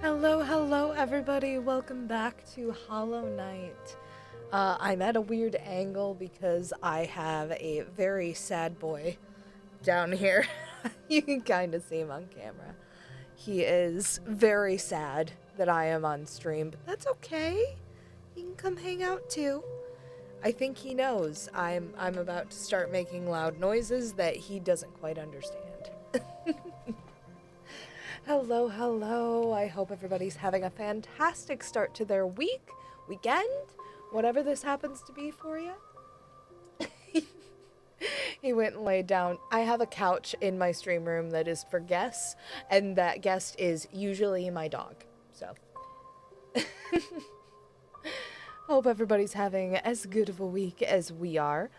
Hello everybody, welcome back to Hollow Knight. I'm at a weird angle because I have a very sad boy down here. You can kind of see him on camera. He is very sad that I am on stream, but that's okay. He can come hang out too. I think he knows I'm about to start making loud noises that he doesn't quite understand. Hello. I hope everybody's having a fantastic start to their weekend, whatever this happens to be for you. He went and laid down. I have a couch in my stream room that is for guests, and that guest is usually my dog. So, hope everybody's having as good of a week as we are.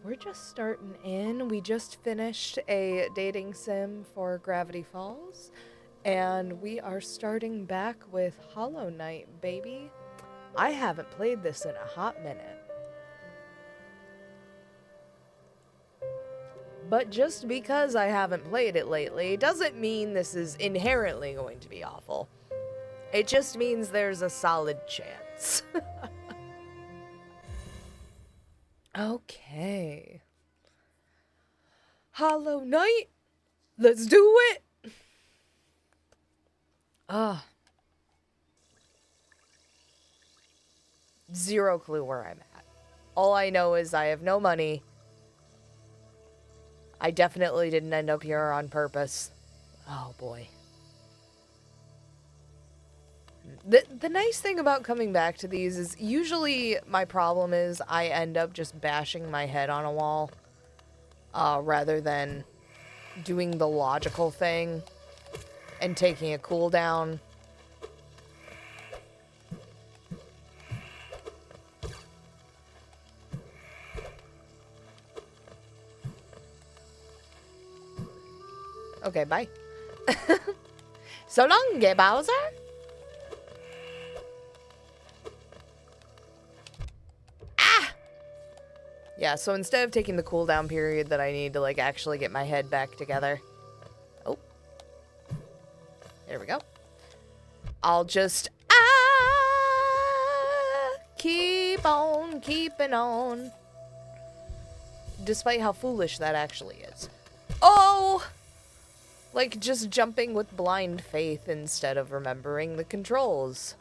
We're just starting in. We just finished a dating sim for Gravity Falls, and we are starting back with Hollow Knight, baby. I haven't played this in a hot minute. But just because I haven't played it lately doesn't mean this is inherently going to be awful. It just means there's a solid chance. Okay. Hollow Knight, let's do it! Zero clue where I'm at. All I know is I have no money. I definitely didn't end up here on purpose. Oh boy. The nice thing about coming back to these is usually my problem is I end up just bashing my head on a wall rather than doing the logical thing and taking a cooldown. Okay, bye. So long, Bowser. Yeah, so instead of taking the cooldown period that I need to, like, actually get my head back together. Oh. There we go. I'll just, keep on keeping on. Despite how foolish that actually is. Oh! Like, just jumping with blind faith instead of remembering the controls.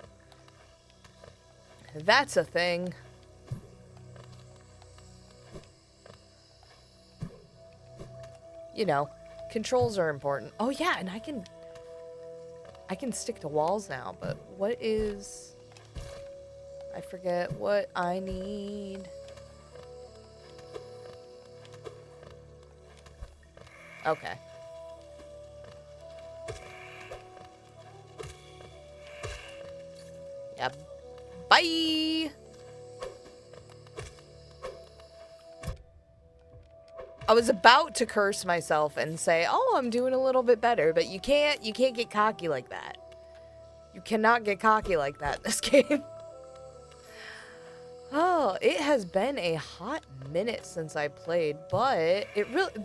That's a thing. You know, controls are important. Oh yeah, and I can stick to walls now, but what is... I forget what I need. Okay. Yep. Bye! I was about to curse myself and say, oh, I'm doing a little bit better, but you can't get cocky like that. You cannot get cocky like that in this game. Oh, it has been a hot minute since I played, but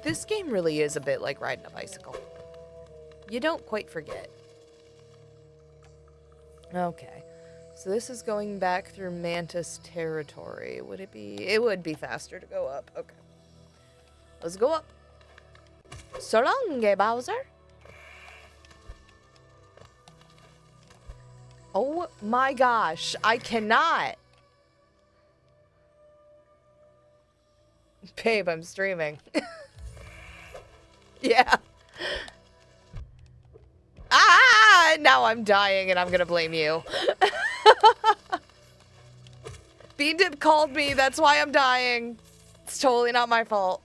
this game really is a bit like riding a bicycle. You don't quite forget. Okay. So this is going back through Mantis territory. Would it be? It would be faster to go up. Okay. Let's go up. So long, Bowser. Oh my gosh, I cannot. Babe, I'm streaming. Yeah. Now I'm dying and I'm gonna blame you. B-Dip called me, that's why I'm dying. It's totally not my fault.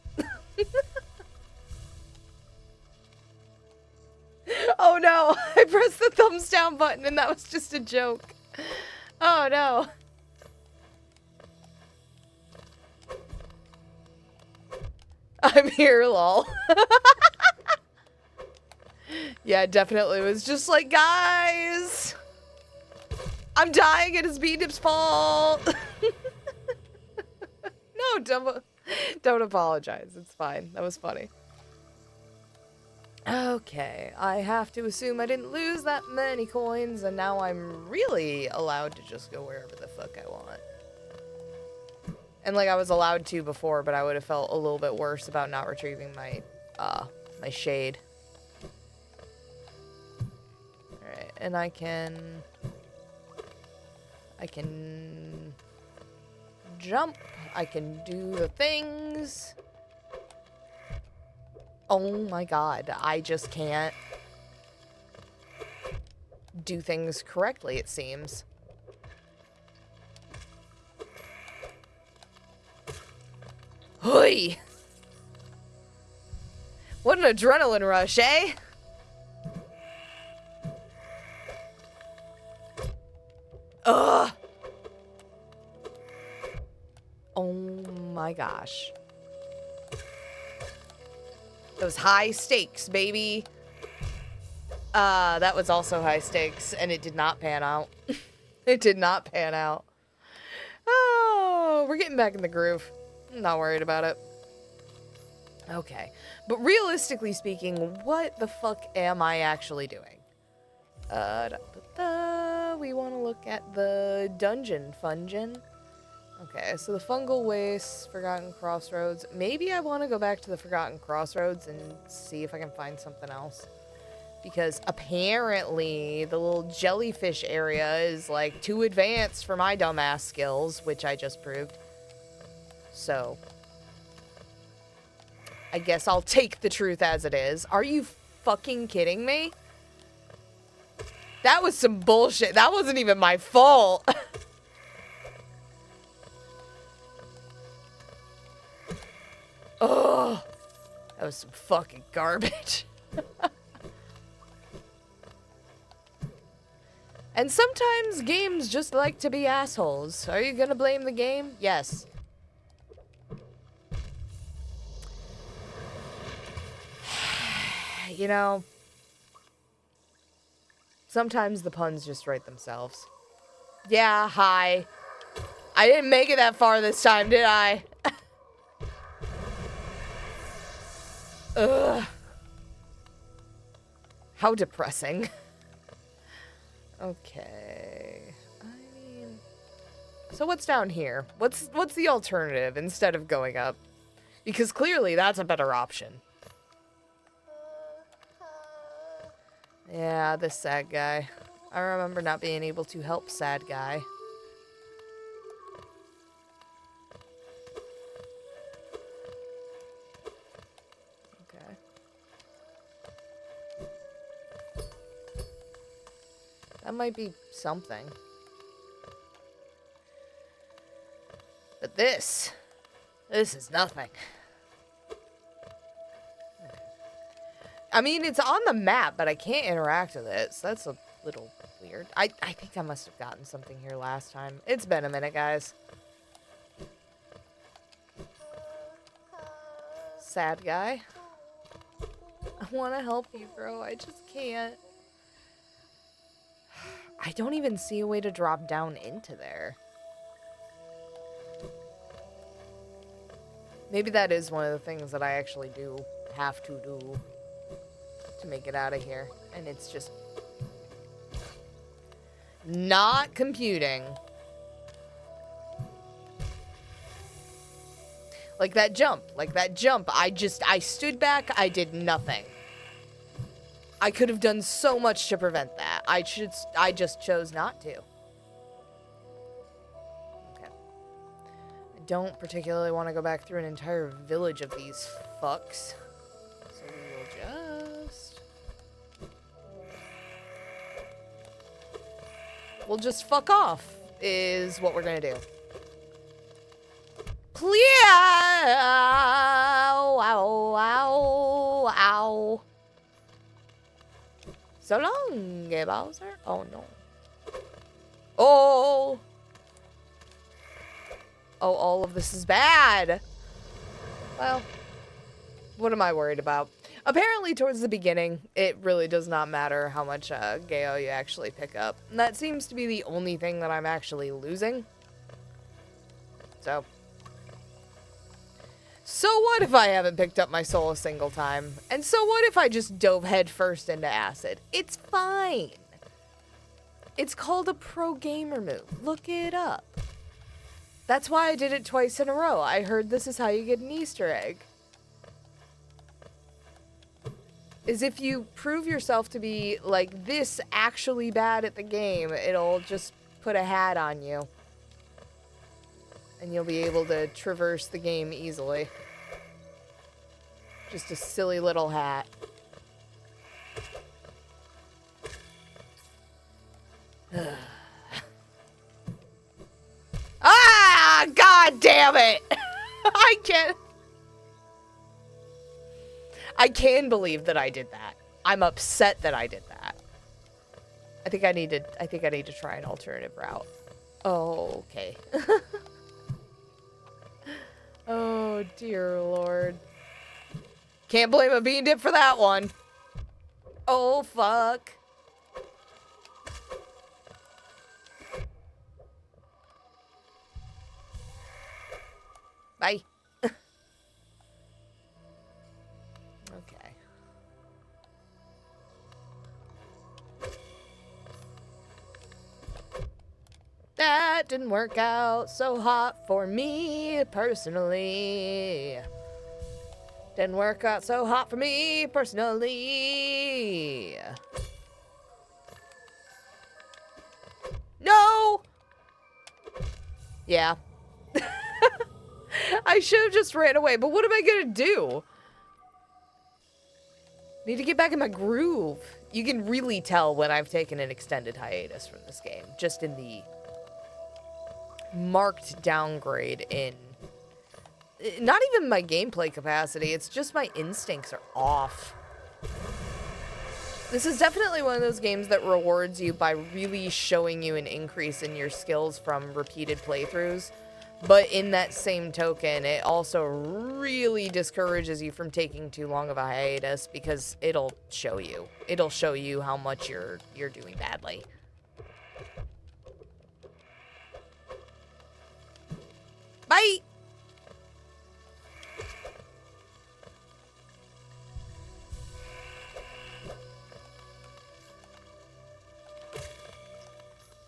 Oh no, I pressed the thumbs down button and that was just a joke. Oh no. I'm here, lol. Yeah, definitely. It was just like, guys, I'm dying and it's B-Dip's fault. No, don't apologize. It's fine. That was funny. Okay, I have to assume I didn't lose that many coins, and now I'm really allowed to just go wherever the fuck I want. And like I was allowed to before, but I would have felt a little bit worse about not retrieving my, my shade. Alright, and I can jump, I can do the things. Oh my god, I just can't do things correctly, it seems. Hoi! What an adrenaline rush, eh? Ugh! Oh my gosh. Those high stakes, baby. That was also high stakes, and it did not pan out. It did not pan out. Oh, we're getting back in the groove. I'm not worried about it. Okay. But realistically speaking, what the fuck am I actually doing? We want to look at the dungeon fungin. Okay, so the fungal waste, Forgotten Crossroads. Maybe I want to go back to the Forgotten Crossroads and see if I can find something else. Because apparently the little jellyfish area is like too advanced for my dumbass skills, which I just proved. So I guess I'll take the truth as it is. Are you fucking kidding me? That was some bullshit. That wasn't even my fault. Oh, that was some fucking garbage. And sometimes games just like to be assholes. Are you gonna blame the game? Yes. You know, sometimes the puns just write themselves. Yeah, hi. I didn't make it that far this time, did I? Ugh. How depressing. Okay. I mean, so what's down here? What's the alternative instead of going up? Because clearly that's a better option. Yeah, this sad guy. I remember not being able to help sad guy. Okay. That might be something. But this is nothing. I mean, it's on the map, but I can't interact with it, so that's a little weird. I think I must have gotten something here last time. It's been a minute, guys. Sad guy. I want to help you, bro. I just can't. I don't even see a way to drop down into there. Maybe that is one of the things that I actually do have to do to make it out of here. And it's just not computing. Like that jump. I stood back, I did nothing. I could have done so much to prevent that. I just chose not to. Okay. I don't particularly want to go back through an entire village of these fucks. So we will just... We'll just fuck off, is what we're gonna do. Clear! Ow, ow, ow, ow. So long, Bowser. Oh, no. Oh! Oh, all of this is bad. Well, what am I worried about? Apparently, towards the beginning, it really does not matter how much Geo you actually pick up. And that seems to be the only thing that I'm actually losing. So So what if I haven't picked up my soul a single time? And so what if I just dove headfirst into acid? It's fine. It's called a pro gamer move. Look it up. That's why I did it twice in a row. I heard this is how you get an Easter egg. Is if you prove yourself to be, like, this actually bad at the game, it'll just put a hat on you. And you'll be able to traverse the game easily. Just a silly little hat. Ah! God damn it! I can believe that I did that. I'm upset that I did that. I think I need to try an alternative route. Oh, okay. Oh, dear Lord. Can't blame a bean dip for that one. Oh, fuck. Bye. Okay. That didn't work out so hot for me personally. Didn't work out so hot for me personally. No! Yeah. I should have just ran away, but what am I gonna do? Need to get back in my groove. You can really tell when I've taken an extended hiatus from this game, just in the marked downgrade in not even my gameplay capacity, it's just my instincts are off. This is definitely one of those games that rewards you by really showing you an increase in your skills from repeated playthroughs. But in that same token, it also really discourages you from taking too long of a hiatus because it'll show you. It'll show you how much you're doing badly. Bye!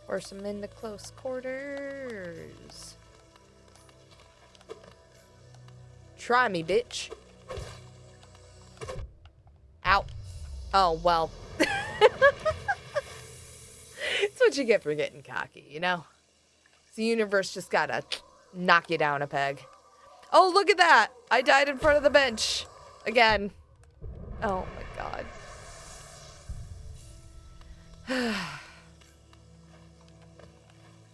Force them into close quarters. Try me, bitch. Ow. Oh, well. It's what you get for getting cocky, you know? The universe just gotta knock you down a peg. Oh, look at that! I died in front of the bench. Again. Oh, my God.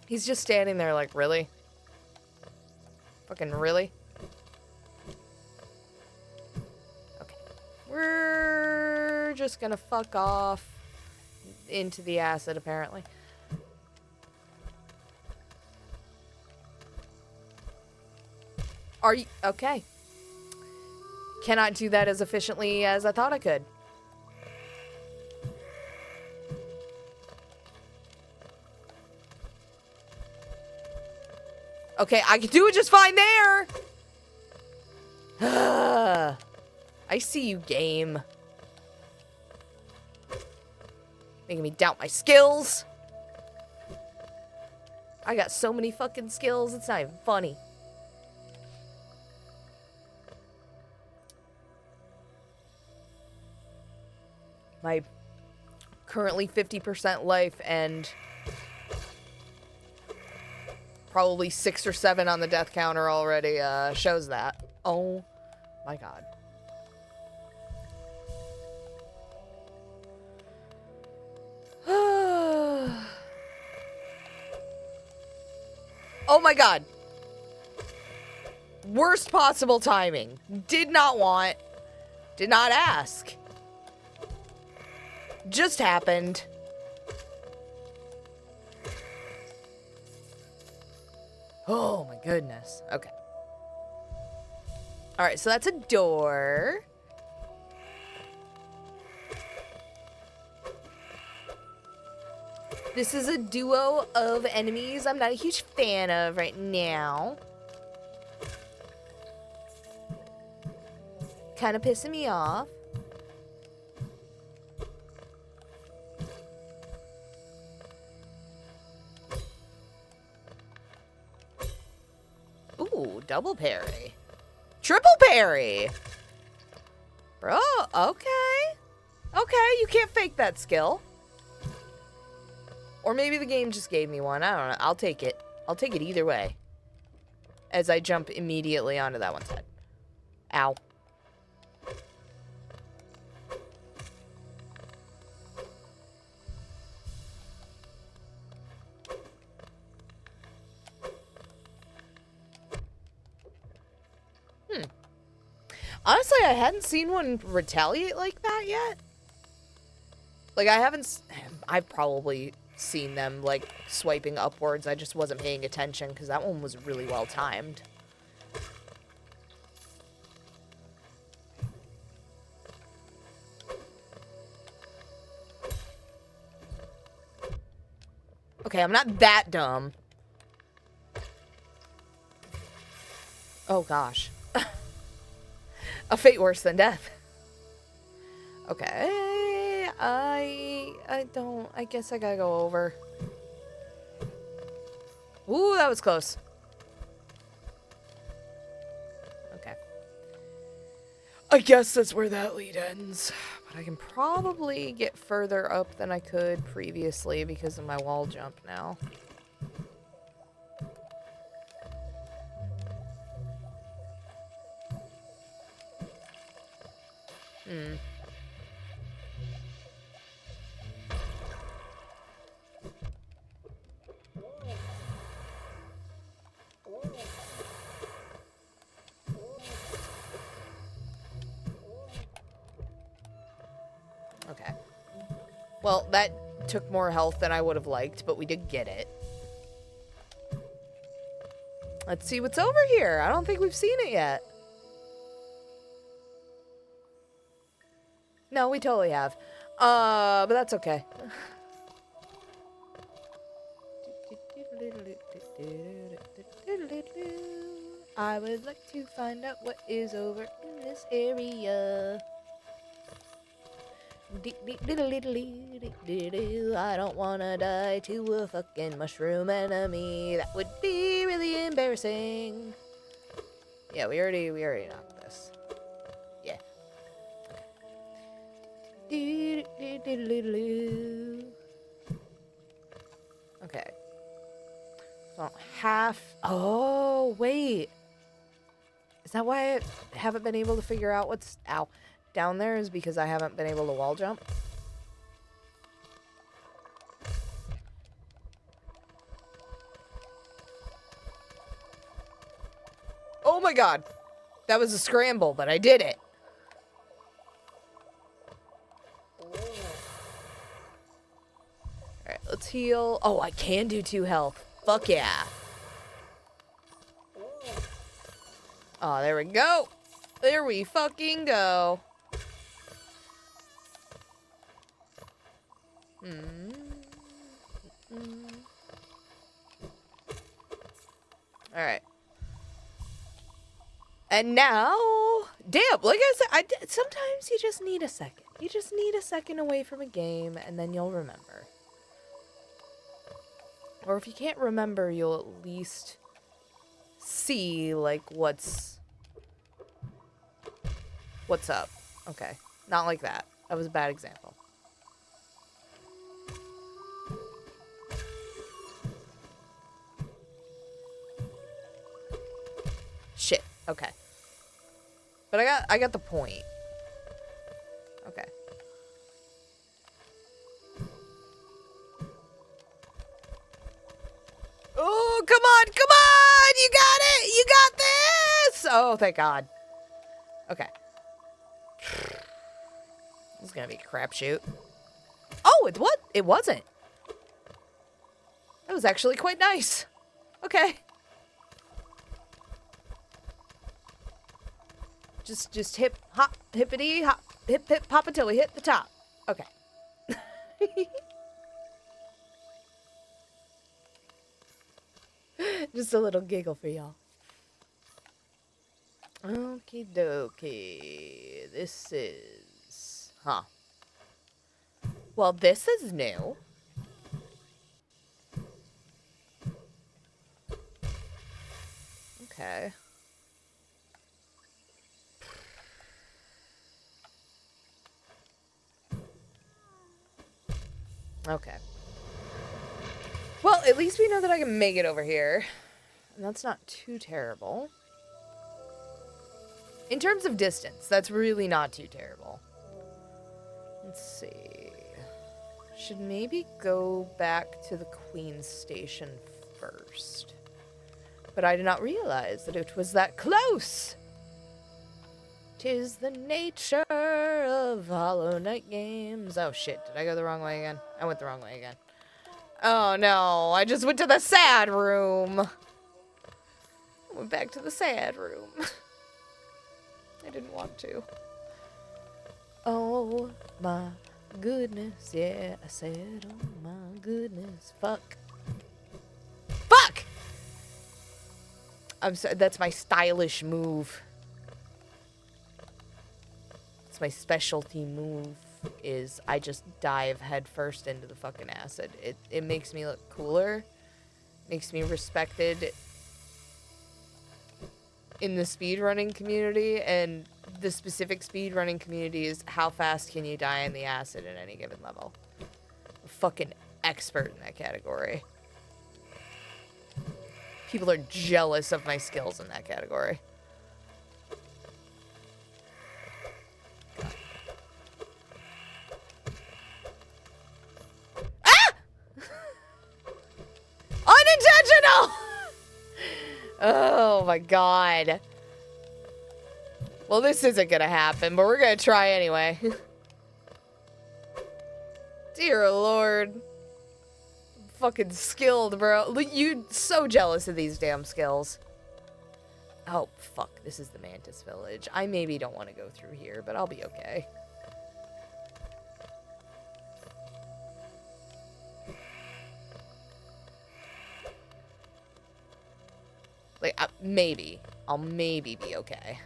He's just standing there like, really? Fucking really? Okay. We're just gonna fuck off into the acid, apparently. Are you... Okay. Cannot do that as efficiently as I thought I could. Okay, I can do it just fine there! I see you, game. Making me doubt my skills. I got so many fucking skills, it's not even funny. My currently 50% life and probably 6 or 7 on the death counter already shows that. Oh my God. Oh my God. Worst possible timing. Did not want. Did not ask. Just happened. Oh my goodness. Okay. Alright, so that's a door. This is a duo of enemies I'm not a huge fan of right now. kind of pissing me off. Ooh, double parry. Triple parry! Bro, okay. Okay, you can't fake that skill. Or maybe the game just gave me one. I don't know. I'll take it. I'll take it either way. As I jump immediately onto that one's head. Ow. Honestly, I hadn't seen one retaliate like that yet. Like, I've probably seen them, like, swiping upwards. I just wasn't paying attention because that one was really well timed. Okay, I'm not that dumb. Oh, gosh. A fate worse than death. Okay, I guess I gotta go over. Ooh, that was close. Okay. I guess that's where that lead ends. But I can probably get further up than I could previously because of my wall jump now. Okay. Well, that took more health than I would have liked, but we did get it. Let's see what's over here. I don't think we've seen it yet. No, we totally have. But that's okay. I would like to find out what is over in this area. I don't wanna die to a fucking mushroom enemy. That would be really embarrassing. Yeah, we already knocked this. Yeah. Okay. So half. Oh, wait. Is that why I haven't been able to figure out what's down there? Is because I haven't been able to wall jump? Oh my god. That was a scramble, but I did it. Alright, let's heal. Oh, I can do 2 health. Fuck yeah. Oh, there we go. There we fucking go. Alright. And now, damn, like I said, sometimes you just need a second. You just need a second away from a game, and then you'll remember. Or if you can't remember, you'll at least see, like, what's up. Okay, not like that. That was a bad example. Shit. Okay. But I got the point. Okay. Oh, come on, come on! You got it! You got this! Oh, thank God. Okay. This is gonna be a crapshoot. Oh, what? It wasn't. That was actually quite nice. Okay. Just hip, hop, hippity, hop, hip, hip, hop until we hit the top. Okay. Just a little giggle for y'all. Okie dokie. This is... Huh. Well, this is new. Okay. Okay. Well, at least we know that I can make it over here. And that's not too terrible. In terms of distance, that's really not too terrible. Let's see. Should maybe go back to the Queen's Station first. But I did not realize that it was that close. 'Tis the nature of Hollow Knight games. Oh shit, did I go the wrong way again? I went the wrong way again. Oh no, I just went to the sad room. I went back to the sad room. I didn't want to. Oh my goodness, yeah, I said, oh my goodness, fuck. Fuck! I'm sorry, that's my stylish move. It's my specialty move, is I just dive headfirst into the fucking acid. It makes me look cooler, makes me respected in the speedrunning community, and the specific speedrunning community is how fast can you die in the acid at any given level. I'm a fucking expert in that category. People are jealous of my skills in that category. Ah! Unintentional! Oh my god. Well, this isn't gonna happen, but we're gonna try anyway. Dear Lord. I'm fucking skilled, bro. You so jealous of these damn skills. Oh, fuck. This is the Mantis Village. I maybe don't want to go through here, but I'll be okay. Like, maybe. I'll maybe be okay.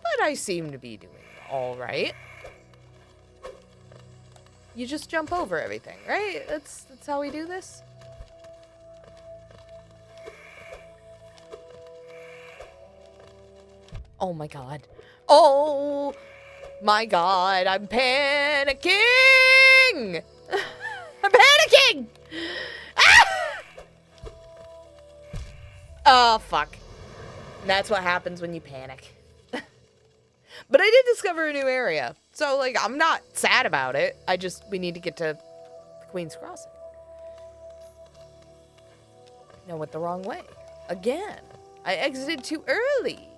But I seem to be doing all right. You just jump over everything, right? That's how we do this? Oh my god. Oh my god, I'm panicking! I'm panicking! Ah! Oh, fuck. That's what happens when you panic. But I did discover a new area. So, like, I'm not sad about it. We need to get to Queen's Crossing. No, went the wrong way. Again. I exited too early.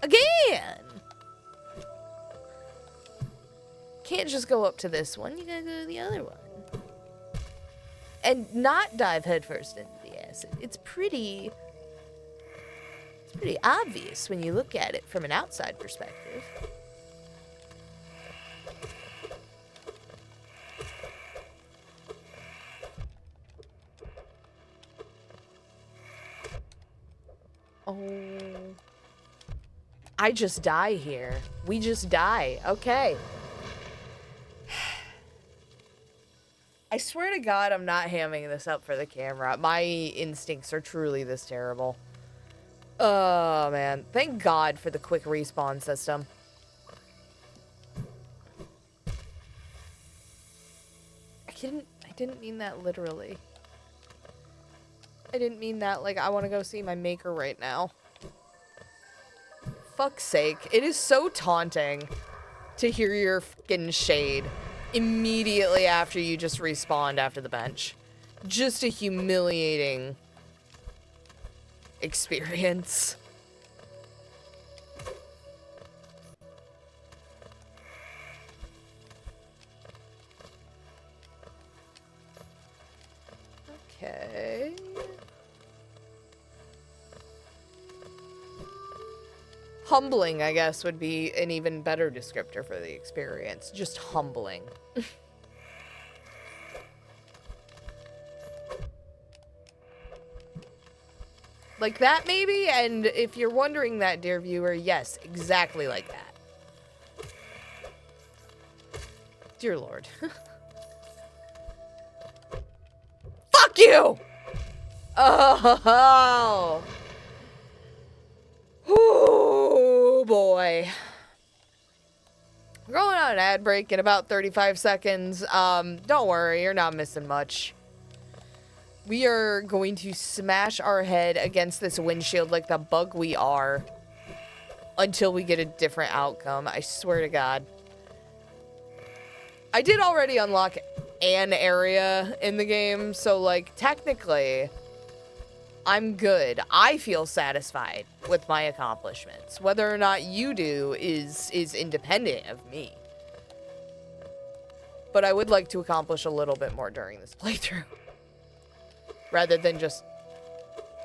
Again. Can't just go up to this one. You gotta go to the other one. And not dive headfirst into the acid. It's pretty obvious when you look at it from an outside perspective. Oh. I just die here. We just die. Okay. I swear to God, I'm not hamming this up for the camera. My instincts are truly this terrible. Oh, man. Thank God for the quick respawn system. I didn't mean that literally. I didn't mean that like I want to go see my maker right now. Fuck's sake. It is so taunting to hear your fucking shade immediately after you just respawned after the bench. Just a humiliating experience. Okay. Humbling, I guess, would be an even better descriptor for the experience. Just humbling. Like that, maybe? And if you're wondering that, dear viewer, yes, exactly like that. Dear Lord. Fuck you! Oh! Oh, boy. We're going on an ad break in about 35 seconds. Don't worry, you're not missing much. We are going to smash our head against this windshield like the bug we are until we get a different outcome. I swear to God. I did already unlock an area in the game, so, like, technically, I'm good. I feel satisfied with my accomplishments. Whether or not you do is independent of me. But I would like to accomplish a little bit more during this playthrough. Rather than just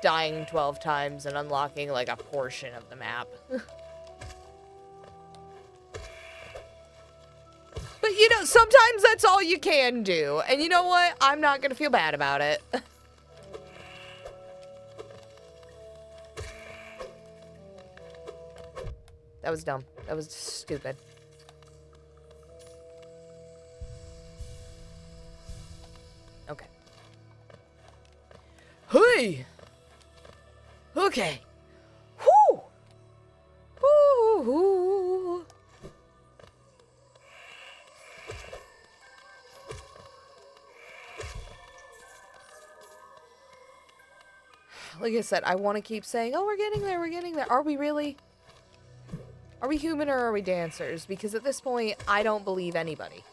dying 12 times and unlocking, like, a portion of the map. But, you know, sometimes that's all you can do. And you know what? I'm not gonna feel bad about it. That was dumb. That was stupid. Okay. Hey! Okay. Whoo! Whoo! Like I said, I want to keep saying, oh, we're getting there, we're getting there. Are we really? Are we human or are we dancers? Because at this point, I don't believe anybody.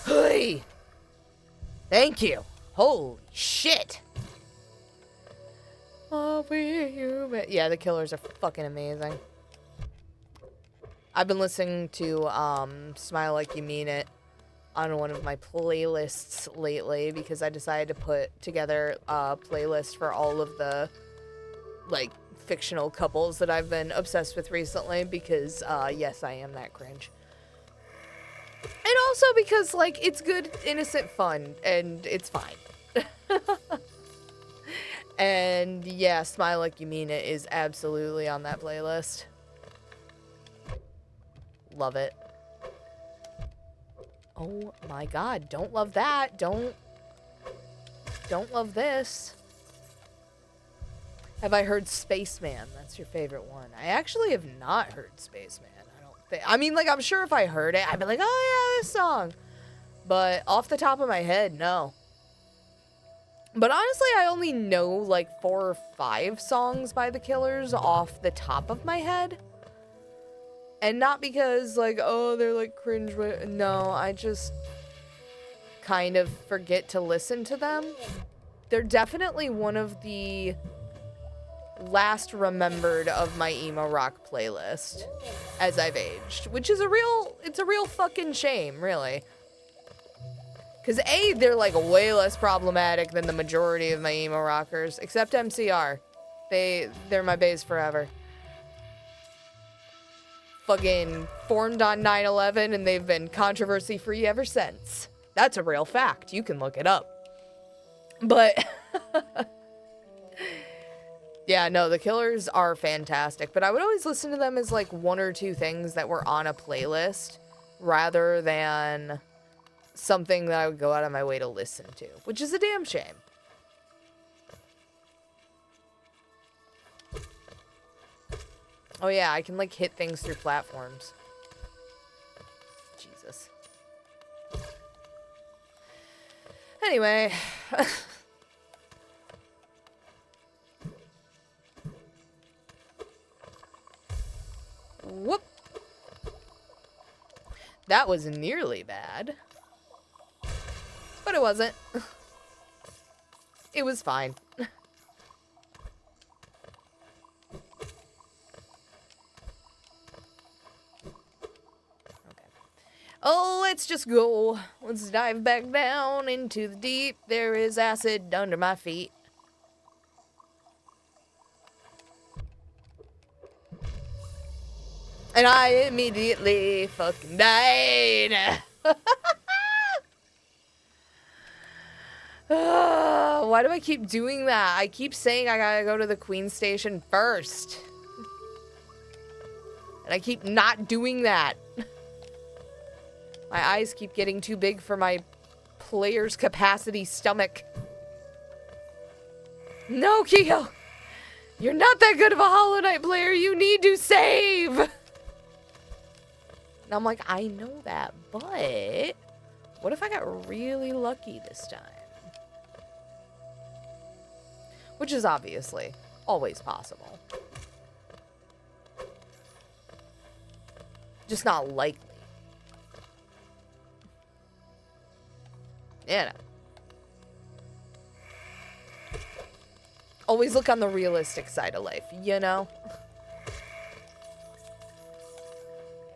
Hey! Thank you. Holy shit. Are we human? Yeah, the killers are fucking amazing. I've been listening to Smile Like You Mean It on one of my playlists lately because I decided to put together a playlist for all of the, like, fictional couples that I've been obsessed with recently because, yes, I am that cringe. And also because, like, it's good, innocent fun, and it's fine. And, yeah, Smile Like You Mean It is absolutely on that playlist. Love it. Oh my god, don't love that. Don't love this. Have I heard Spaceman? That's your favorite one. I actually have not heard Spaceman. I mean, like, I'm sure if I heard it, I'd be like, oh, yeah, this song. But off the top of my head, no. But honestly, I only know, like, 4 or 5 songs by The Killers off the top of my head. And not because, like, oh, they're, like, cringe. No, I just kind of forget to listen to them. They're definitely one of the last remembered of my emo rock playlist as I've aged, which is it's a real fucking shame, really. Because A, they're like way less problematic than the majority of my emo rockers, except MCR. They're my baes forever. Fucking formed on 9/11 and they've been controversy free ever since. That's a real fact. You can look it up. But yeah, no, the Killers are fantastic, but I would always listen to them as, like, 1 or 2 things that were on a playlist, rather than something that I would go out of my way to listen to, which is a damn shame. Oh yeah, I can, like, hit things through platforms. Jesus. Anyway. Whoop. That was nearly bad. But it wasn't. It was fine. Okay. Oh, let's just go. Let's dive back down into the deep. There is acid under my feet. And I immediately fucking died. Why do I keep doing that? I keep saying I gotta go to the Queen Station first. And I keep not doing that. My eyes keep getting too big for my player's capacity stomach. No, Kyo! You're not that good of a Hollow Knight player. You need to save! And I'm like, I know that, but what if I got really lucky this time? Which is obviously always possible. Just not likely. Yeah. Always look on the realistic side of life, you know?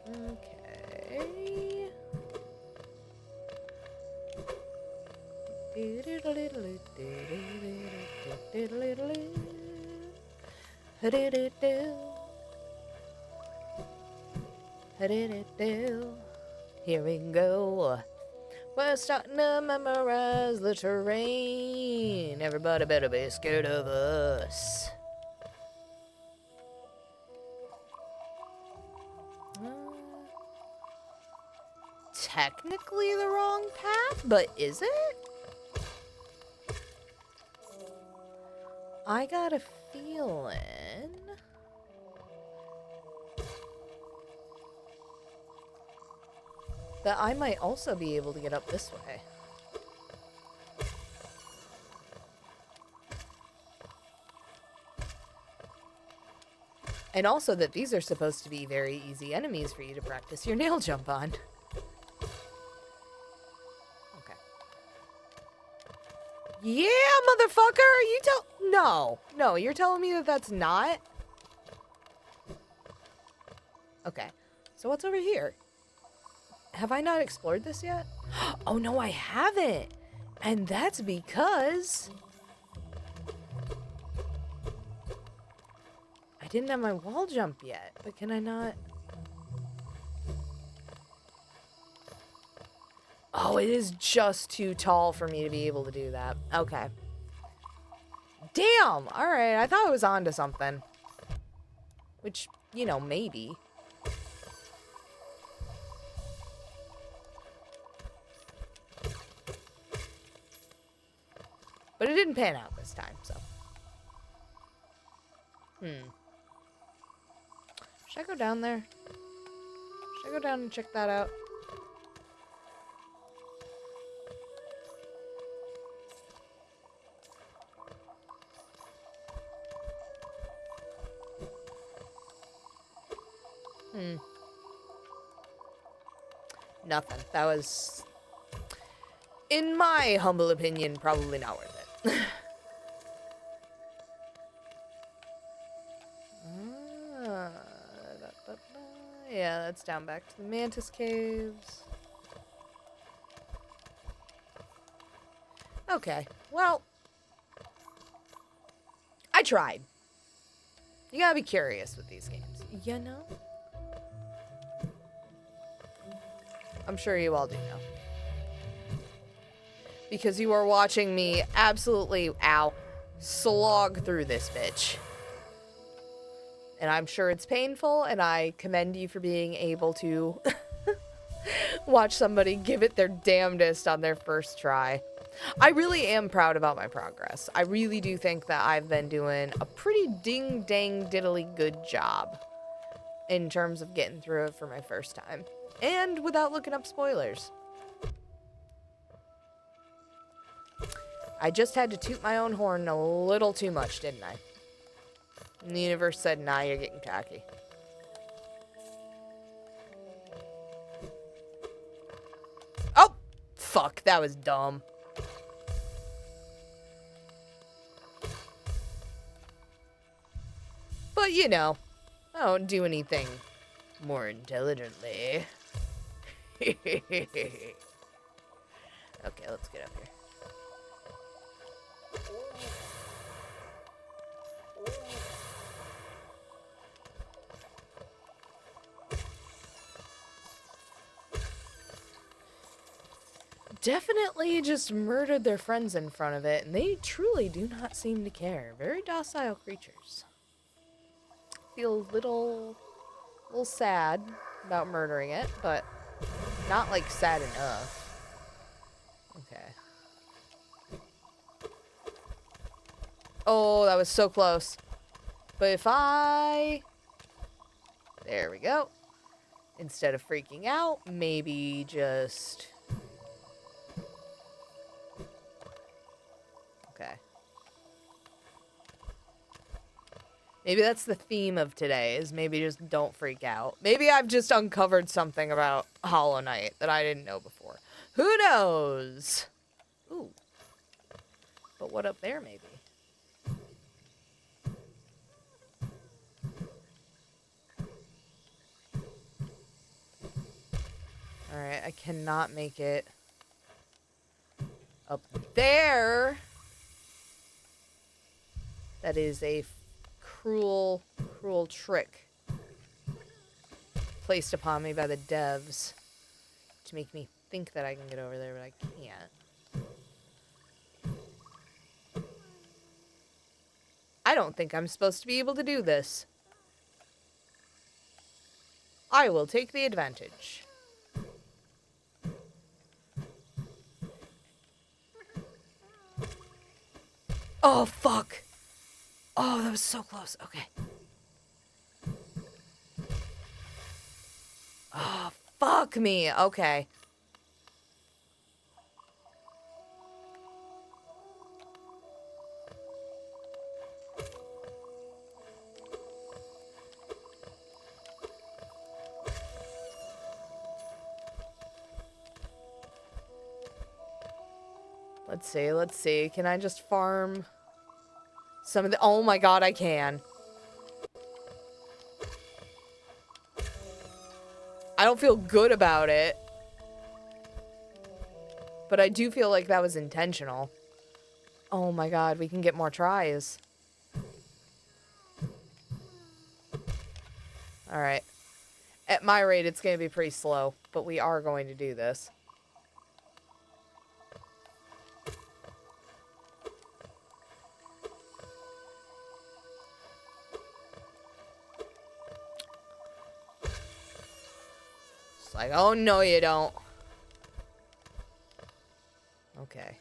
Okay. Here we go. We're starting to memorize the terrain. Everybody better be scared of us. Technically the wrong path, but is it? I got a feeling that I might also be able to get up this way. And also that these are supposed to be very easy enemies for you to practice your nail jump on. Okay. Yeah, motherfucker! No, you're telling me that that's not? Okay. So what's over here? Have I not explored this yet? Oh, no, I haven't. And that's because I didn't have my wall jump yet. But can I not? Oh, it is just too tall for me to be able to do that. Okay. Damn! Alright, I thought I was onto something. Which, you know, maybe. But it didn't pan out this time, so. Should I go down there? Should I go down and check that out? Nothing. That was, in my humble opinion, probably not worth it. Yeah, that's down back to the Mantis Caves. Okay, well, I tried. You gotta be curious with these games, you know? I'm sure you all do know. Because you are watching me absolutely, slog through this bitch. And I'm sure it's painful, and I commend you for being able to watch somebody give it their damnedest on their first try. I really am proud about my progress. I really do think that I've been doing a pretty ding-dang-diddly good job in terms of getting through it for my first time. And without looking up spoilers. I just had to toot my own horn a little too much, didn't I? And the universe said, nah, you're getting tacky. Oh! Fuck, that was dumb. But, you know, I don't do anything more intelligently. Okay, let's get up here. Definitely just murdered their friends in front of it, and they truly do not seem to care. Very docile creatures. Feel a little sad about murdering it, but not like sad enough. Okay. Oh, that was so close. But if I... There we go. Instead of freaking out, maybe just... Okay. Maybe that's the theme of today, is maybe just don't freak out. Maybe I've just uncovered something about Hollow Knight that I didn't know before. Who knows? Ooh. But what up there, maybe? Alright, I cannot make it up there. That is a cruel, cruel trick placed upon me by the devs to make me think that I can get over there, but I can't. I don't think I'm supposed to be able to do this. I will take the advantage. Oh, fuck. Oh, that was so close. Okay. Oh, fuck me. Okay. Let's see. Can I just farm some of the... Oh my god, I can. I don't feel good about it. But I do feel like that was intentional. Oh my god, we can get more tries. Alright. At my rate, it's going to be pretty slow. But we are going to do this. It's like, oh no you don't. Okay.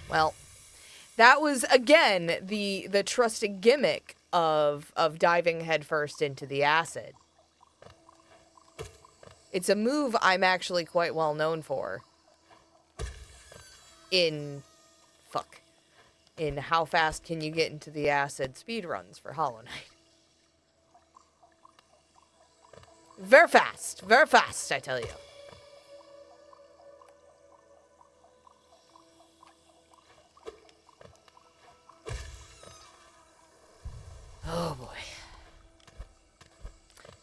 Well, that was, again, the trusted gimmick of diving headfirst into the acid. It's a move I'm actually quite well known for. In how fast can you get into the acid speedruns for Hollow Knight. Very fast, I tell you. Oh boy.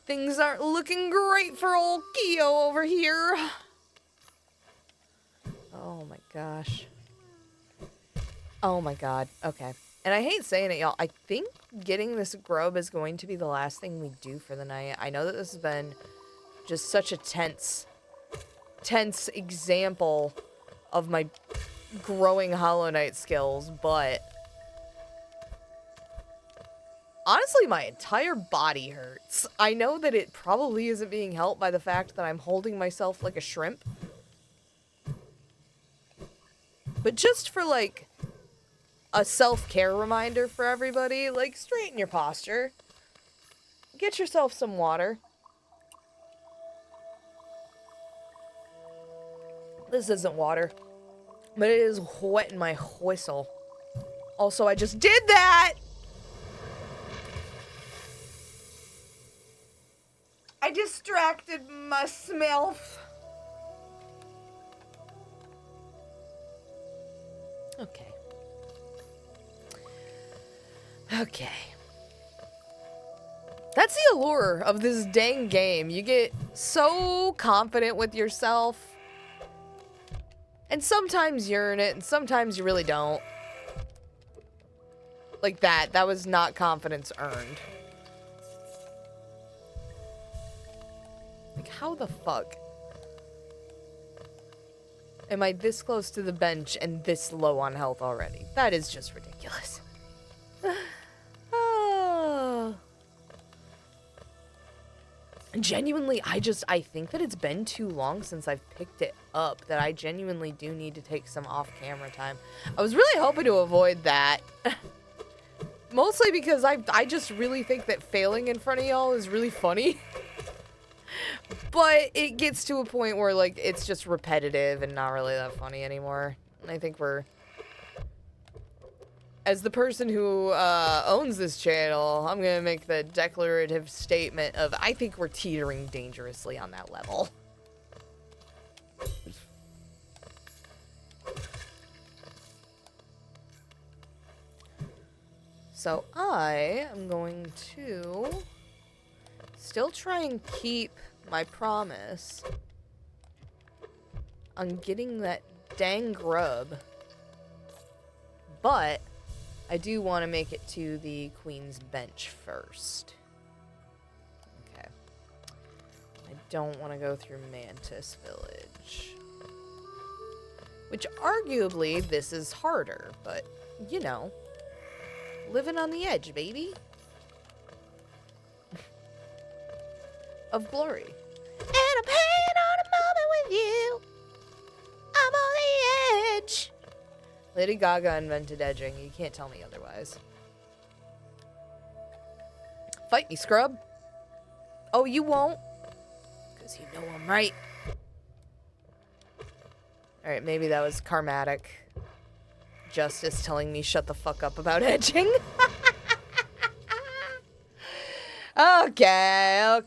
Things aren't looking great for old Kyo over here. Oh my gosh. Oh my god. Okay. And I hate saying it, y'all. I think getting this grub is going to be the last thing we do for the night. I know that this has been just such a tense example of my growing Hollow Knight skills, but honestly, my entire body hurts. I know that it probably isn't being helped by the fact that I'm holding myself like a shrimp. But just for, like, a self-care reminder for everybody, like, straighten your posture. Get yourself some water. This isn't water, but it is wetting my whistle. Also, I just did that! I distracted myself. Okay. Okay. That's the allure of this dang game. You get so confident with yourself. And sometimes you earn it, and sometimes you really don't. Like that. That was not confidence earned. Like, how the fuck am I this close to the bench and this low on health already? That is just ridiculous. Genuinely, I think that it's been too long since I've picked it up that I genuinely do need to take some off-camera time. I was really hoping to avoid that. Mostly because I just really think that failing in front of y'all is really funny. But it gets to a point where, like, it's just repetitive and not really that funny anymore. And I think we're... As the person who owns this channel, I'm gonna make the declarative statement of I think we're teetering dangerously on that level. So I am going to still try and keep my promise on getting that dang grub, but I do want to make it to the Queen's Bench first. Okay. I don't want to go through Mantis Village. Which, arguably, this is harder, but, you know. Living on the edge, baby. Of glory. And I'm hanging on a moment with you. I'm on the edge. Lady Gaga invented edging. You can't tell me otherwise. Fight me, scrub. Oh, you won't? Because you know I'm right. Alright, maybe that was karmatic justice telling me shut the fuck up about edging. Okay.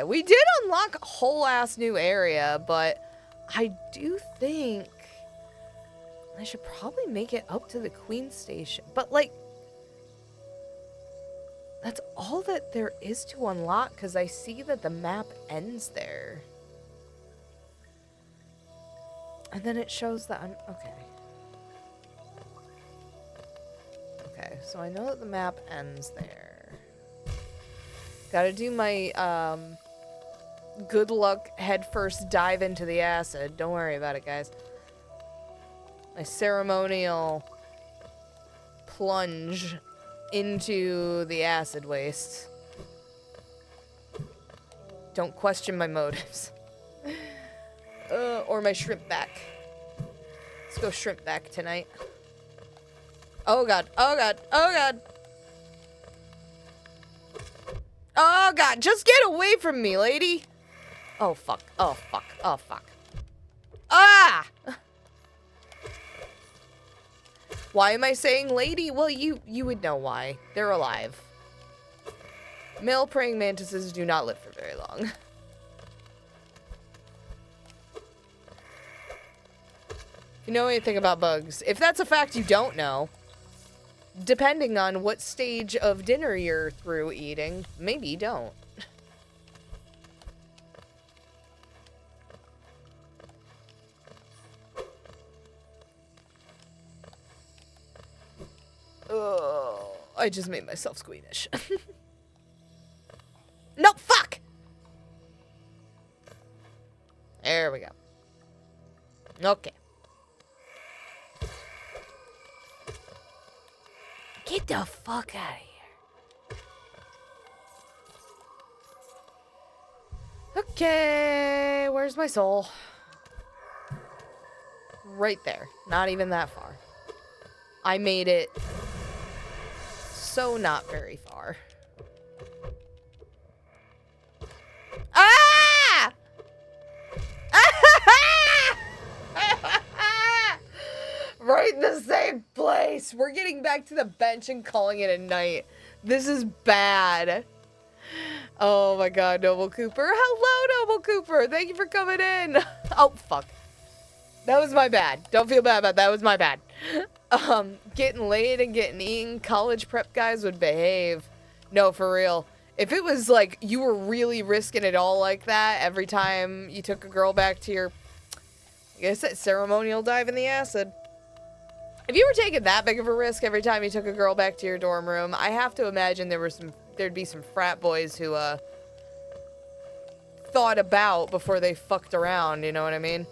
We did unlock a whole ass new area, but I do think I should probably make it up to the Queen Station. But, like, that's all that there is to unlock, because I see that the map ends there. And then it shows that I'm... Okay, so I know that the map ends there. Gotta do my, good luck head first dive into the acid. Don't worry about it, guys. My ceremonial plunge into the acid waste. Don't question my motives. Or my shrimp back. Let's go shrimp back tonight. Oh god, oh god, oh god. Oh god, just get away from me, lady. Oh fuck, oh fuck, oh fuck. Ah! Why am I saying lady? Well, you would know why. They're alive. Male praying mantises do not live for very long. If you know anything about bugs, if that's a fact you don't know, depending on what stage of dinner you're through eating, maybe you don't. Oh, I just made myself squeamish. No, fuck! There we go. Okay. Get the fuck out of here. Okay, where's my soul? Right there. Not even that far. I made it so not very far. Ah! Right in the same place. We're getting back to the bench and calling it a night. This is bad. Oh my god, Noble Cooper. Hello, Noble Cooper. Thank you for coming in. Oh, fuck. That was my bad. Don't feel bad about that. That was my bad. Getting laid and getting eaten. College prep guys would behave. No, for real. If it was like you were really risking it all like that every time you took a girl back to your, I guess that ceremonial dive in the acid. If you were taking that big of a risk every time you took a girl back to your dorm room, I have to imagine there'd be some frat boys who thought about before they fucked around, you know what I mean?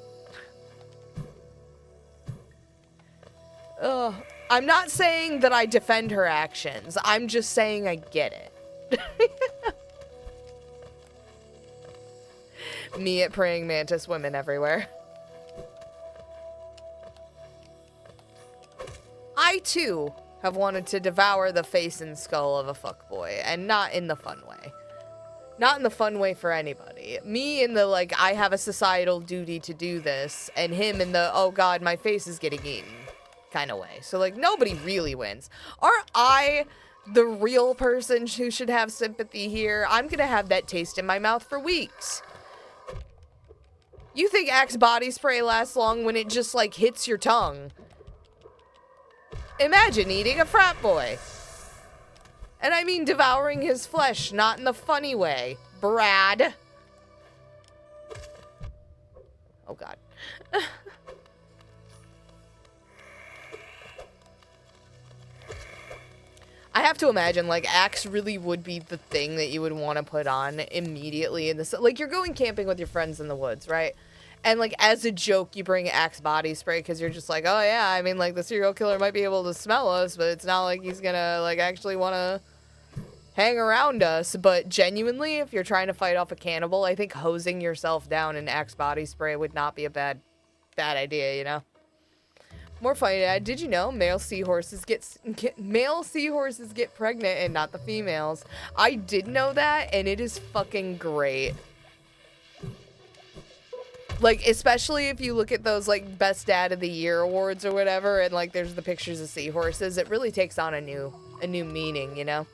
Ugh. I'm not saying that I defend her actions. I'm just saying I get it. Me at praying mantis women everywhere. I, too, have wanted to devour the face and skull of a fuckboy, and not in the fun way. Not in the fun way for anybody. Me in the, like, I have a societal duty to do this, and him in the, oh god, my face is getting eaten kind of way. So, like, nobody really wins. Aren't I the real person who should have sympathy here? I'm gonna have that taste in my mouth for weeks. You think Axe body spray lasts long when it just, like, hits your tongue? Imagine eating a frat boy. And I mean devouring his flesh, not in the funny way. Brad. Oh, God. I have to imagine, like, Axe really would be the thing that you would want to put on immediately in this. Like, you're going camping with your friends in the woods, right? And, like, as a joke, you bring Axe body spray because you're just like, oh, yeah, I mean, like, the serial killer might be able to smell us, but it's not like he's gonna, like, actually want to hang around us. But genuinely, if you're trying to fight off a cannibal, I think hosing yourself down in Axe body spray would not be a bad idea, you know? More funny, did you know male seahorses get pregnant and not the females? I did know that, and it is fucking great. Like, especially if you look at those, like, Best Dad of the Year awards or whatever, and, like, there's the pictures of seahorses, it really takes on a new meaning, you know?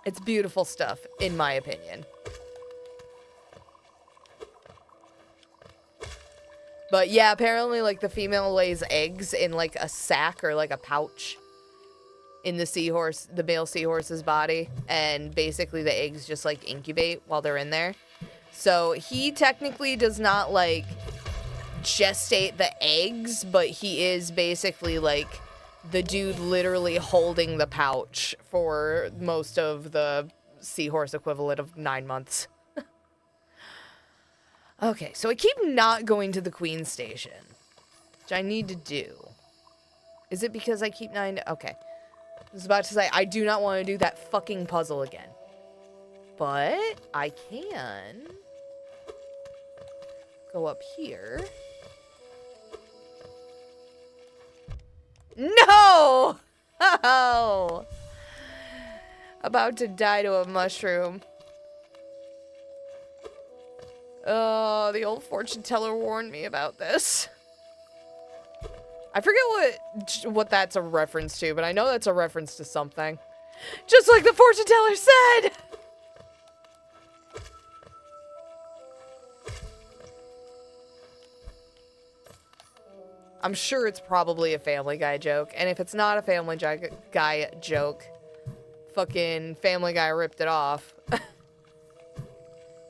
It's beautiful stuff, in my opinion. But, yeah, apparently, like, the female lays eggs in, like, a sack or, like, a pouch in the male seahorse's body, and basically the eggs just, like, incubate while they're in there. So he technically does not, like, gestate the eggs, but he is basically, like, the dude literally holding the pouch for most of the seahorse equivalent of 9 months. Okay, so I keep not going to the Queen Station, which I need to do. Is it because I keep okay. I was about to say, I do not want to do that fucking puzzle again. But I can go up here. No! Oh! About to die to a mushroom. Oh, the old fortune teller warned me about this. I forget what that's a reference to, but I know that's a reference to something. Just like the fortune teller said! I'm sure it's probably a Family Guy joke, and if it's not a Family Guy joke, fucking Family Guy ripped it off.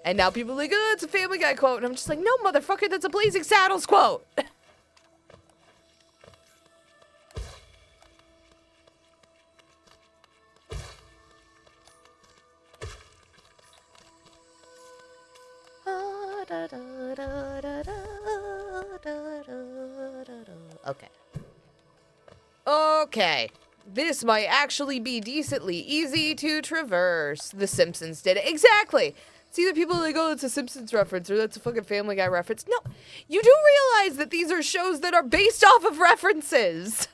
And now people are like, oh, it's a Family Guy quote, and I'm just like, no, motherfucker, that's a Blazing Saddles quote! Okay. Okay. This might actually be decently easy to traverse. The Simpsons did it. Exactly! See, the people are like, oh, it's a Simpsons reference, or that's a fucking Family Guy reference. No, you do realize that these are shows that are based off of references.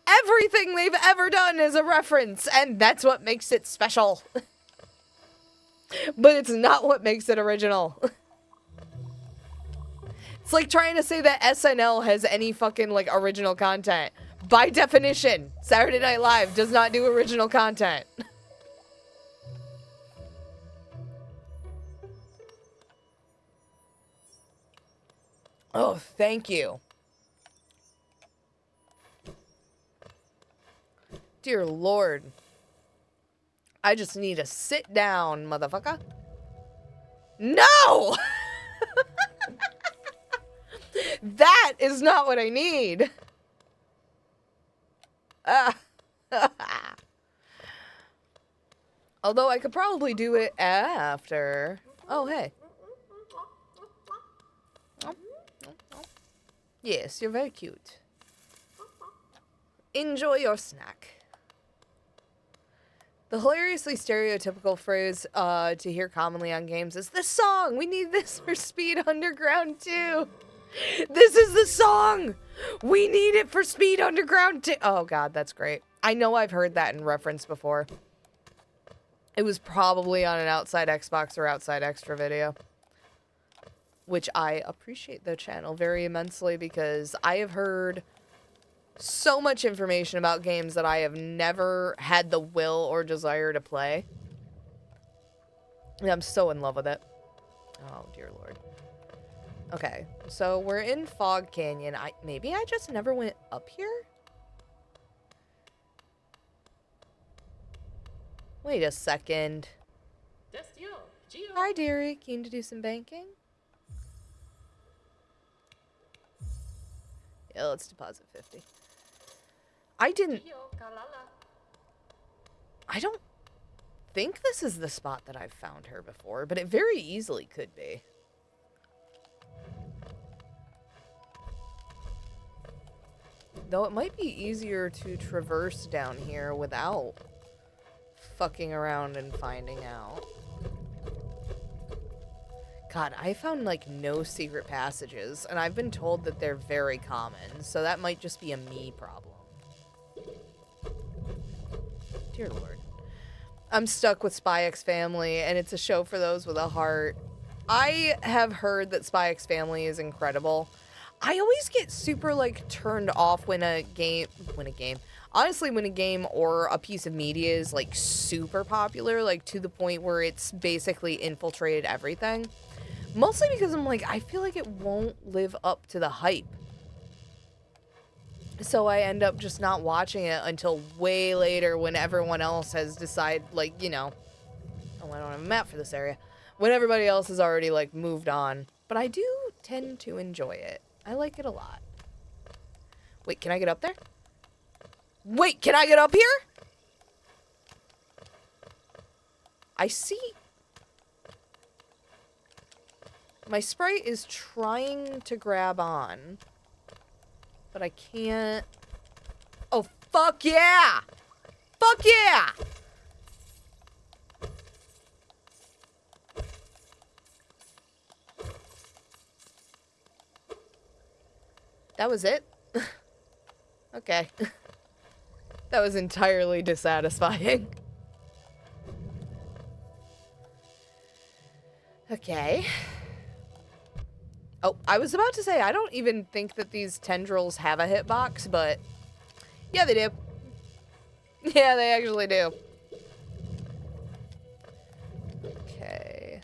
Everything they've ever done is a reference, and that's what makes it special. But it's not what makes it original. It's like trying to say that SNL has any fucking, like, original content. By definition, Saturday Night Live does not do original content. Oh, thank you. Dear Lord. I just need to sit down, motherfucker. No! That is not what I need. Although I could probably do it after. Oh, hey. Yes, you're very cute. Enjoy your snack. The hilariously stereotypical phrase to hear commonly on games is, "This song! We need this for Speed Underground 2! This is the song! We need it for Speed Underground 2!" Oh god, that's great. I know I've heard that in reference before. It was probably on an Outside Xbox or Outside Extra video. Which I appreciate the channel very immensely because I have heard so much information about games that I have never had the will or desire to play. And I'm so in love with it. Oh, dear lord. Okay, so we're in Fog Canyon. Maybe I just never went up here? Wait a second. Hi, dearie. Keen to do some banking? Yeah, let's deposit 50. I don't think this is the spot that I've found her before, but it very easily could be. Though it might be easier to traverse down here without fucking around and finding out. God, I found, like, no secret passages, and I've been told that they're very common, so that might just be a me problem. Dear lord. I'm stuck with Spy X Family, and it's a show for those with a heart. I have heard that Spy X Family is incredible. I always get super, like, turned off when a game, honestly, when a game or a piece of media is, like, super popular, like, to the point where it's basically infiltrated everything. Mostly because I'm like, I feel like it won't live up to the hype. So I end up just not watching it until way later when everyone else has decided, like, you know. Oh, I don't have a map for this area. When everybody else has already, like, moved on. But I do tend to enjoy it. I like it a lot. Wait, can I get up there? Wait, can I get up here? I see. My sprite is trying to grab on. But I can't. Oh, fuck yeah! Fuck yeah! That was it? Okay. That was entirely dissatisfying. Okay. Oh, I was about to say, I don't even think that these tendrils have a hitbox, but yeah, they do. Yeah, they actually do. Okay.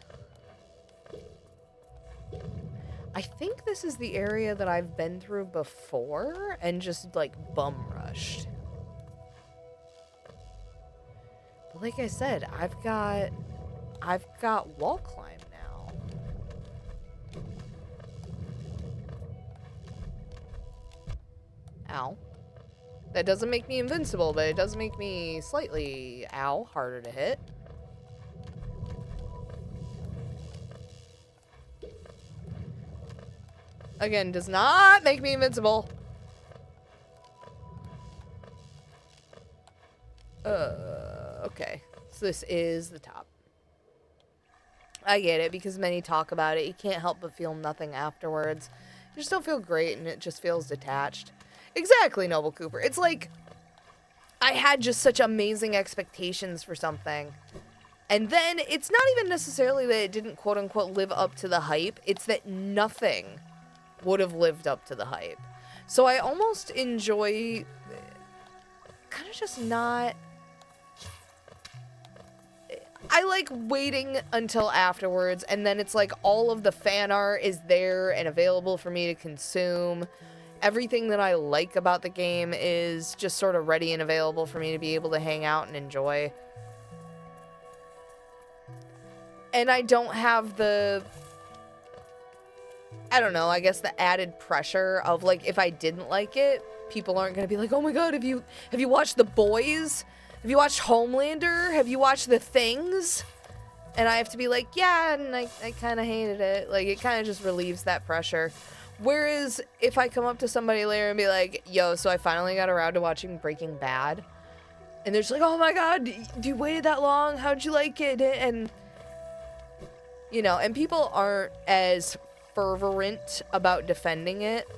I think this is the area that I've been through before and just, like, bum rushed. But like I said, I've got wall climb now. Ow. That doesn't make me invincible, but it does make me slightly, ow, harder to hit. Again, does not make me invincible. Okay. So this is the top. I get it, because many talk about it. You can't help but feel nothing afterwards. You just don't feel great, and it just feels detached. Exactly, Noble Cooper. It's like, I had just such amazing expectations for something. And then, it's not even necessarily that it didn't quote-unquote live up to the hype. It's that nothing would have lived up to the hype. So I almost enjoy kind of just not... I like waiting until afterwards, and then it's like all of the fan art is there and available for me to consume. Everything that I like about the game is just sort of ready and available for me to be able to hang out and enjoy. And I don't have the, I don't know, I guess the added pressure of, like, if I didn't like it, people aren't gonna be like, oh my god, have you watched The Boys? Have you watched Homelander? Have you watched The Things? And I have to be like, yeah, and I kind of hated it. Like, it kind of just relieves that pressure. Whereas, if I come up to somebody later and be like, yo, so I finally got around to watching Breaking Bad. And they're just like, oh my god, you waited that long? How'd you like it? And, you know, and people aren't as fervent about defending it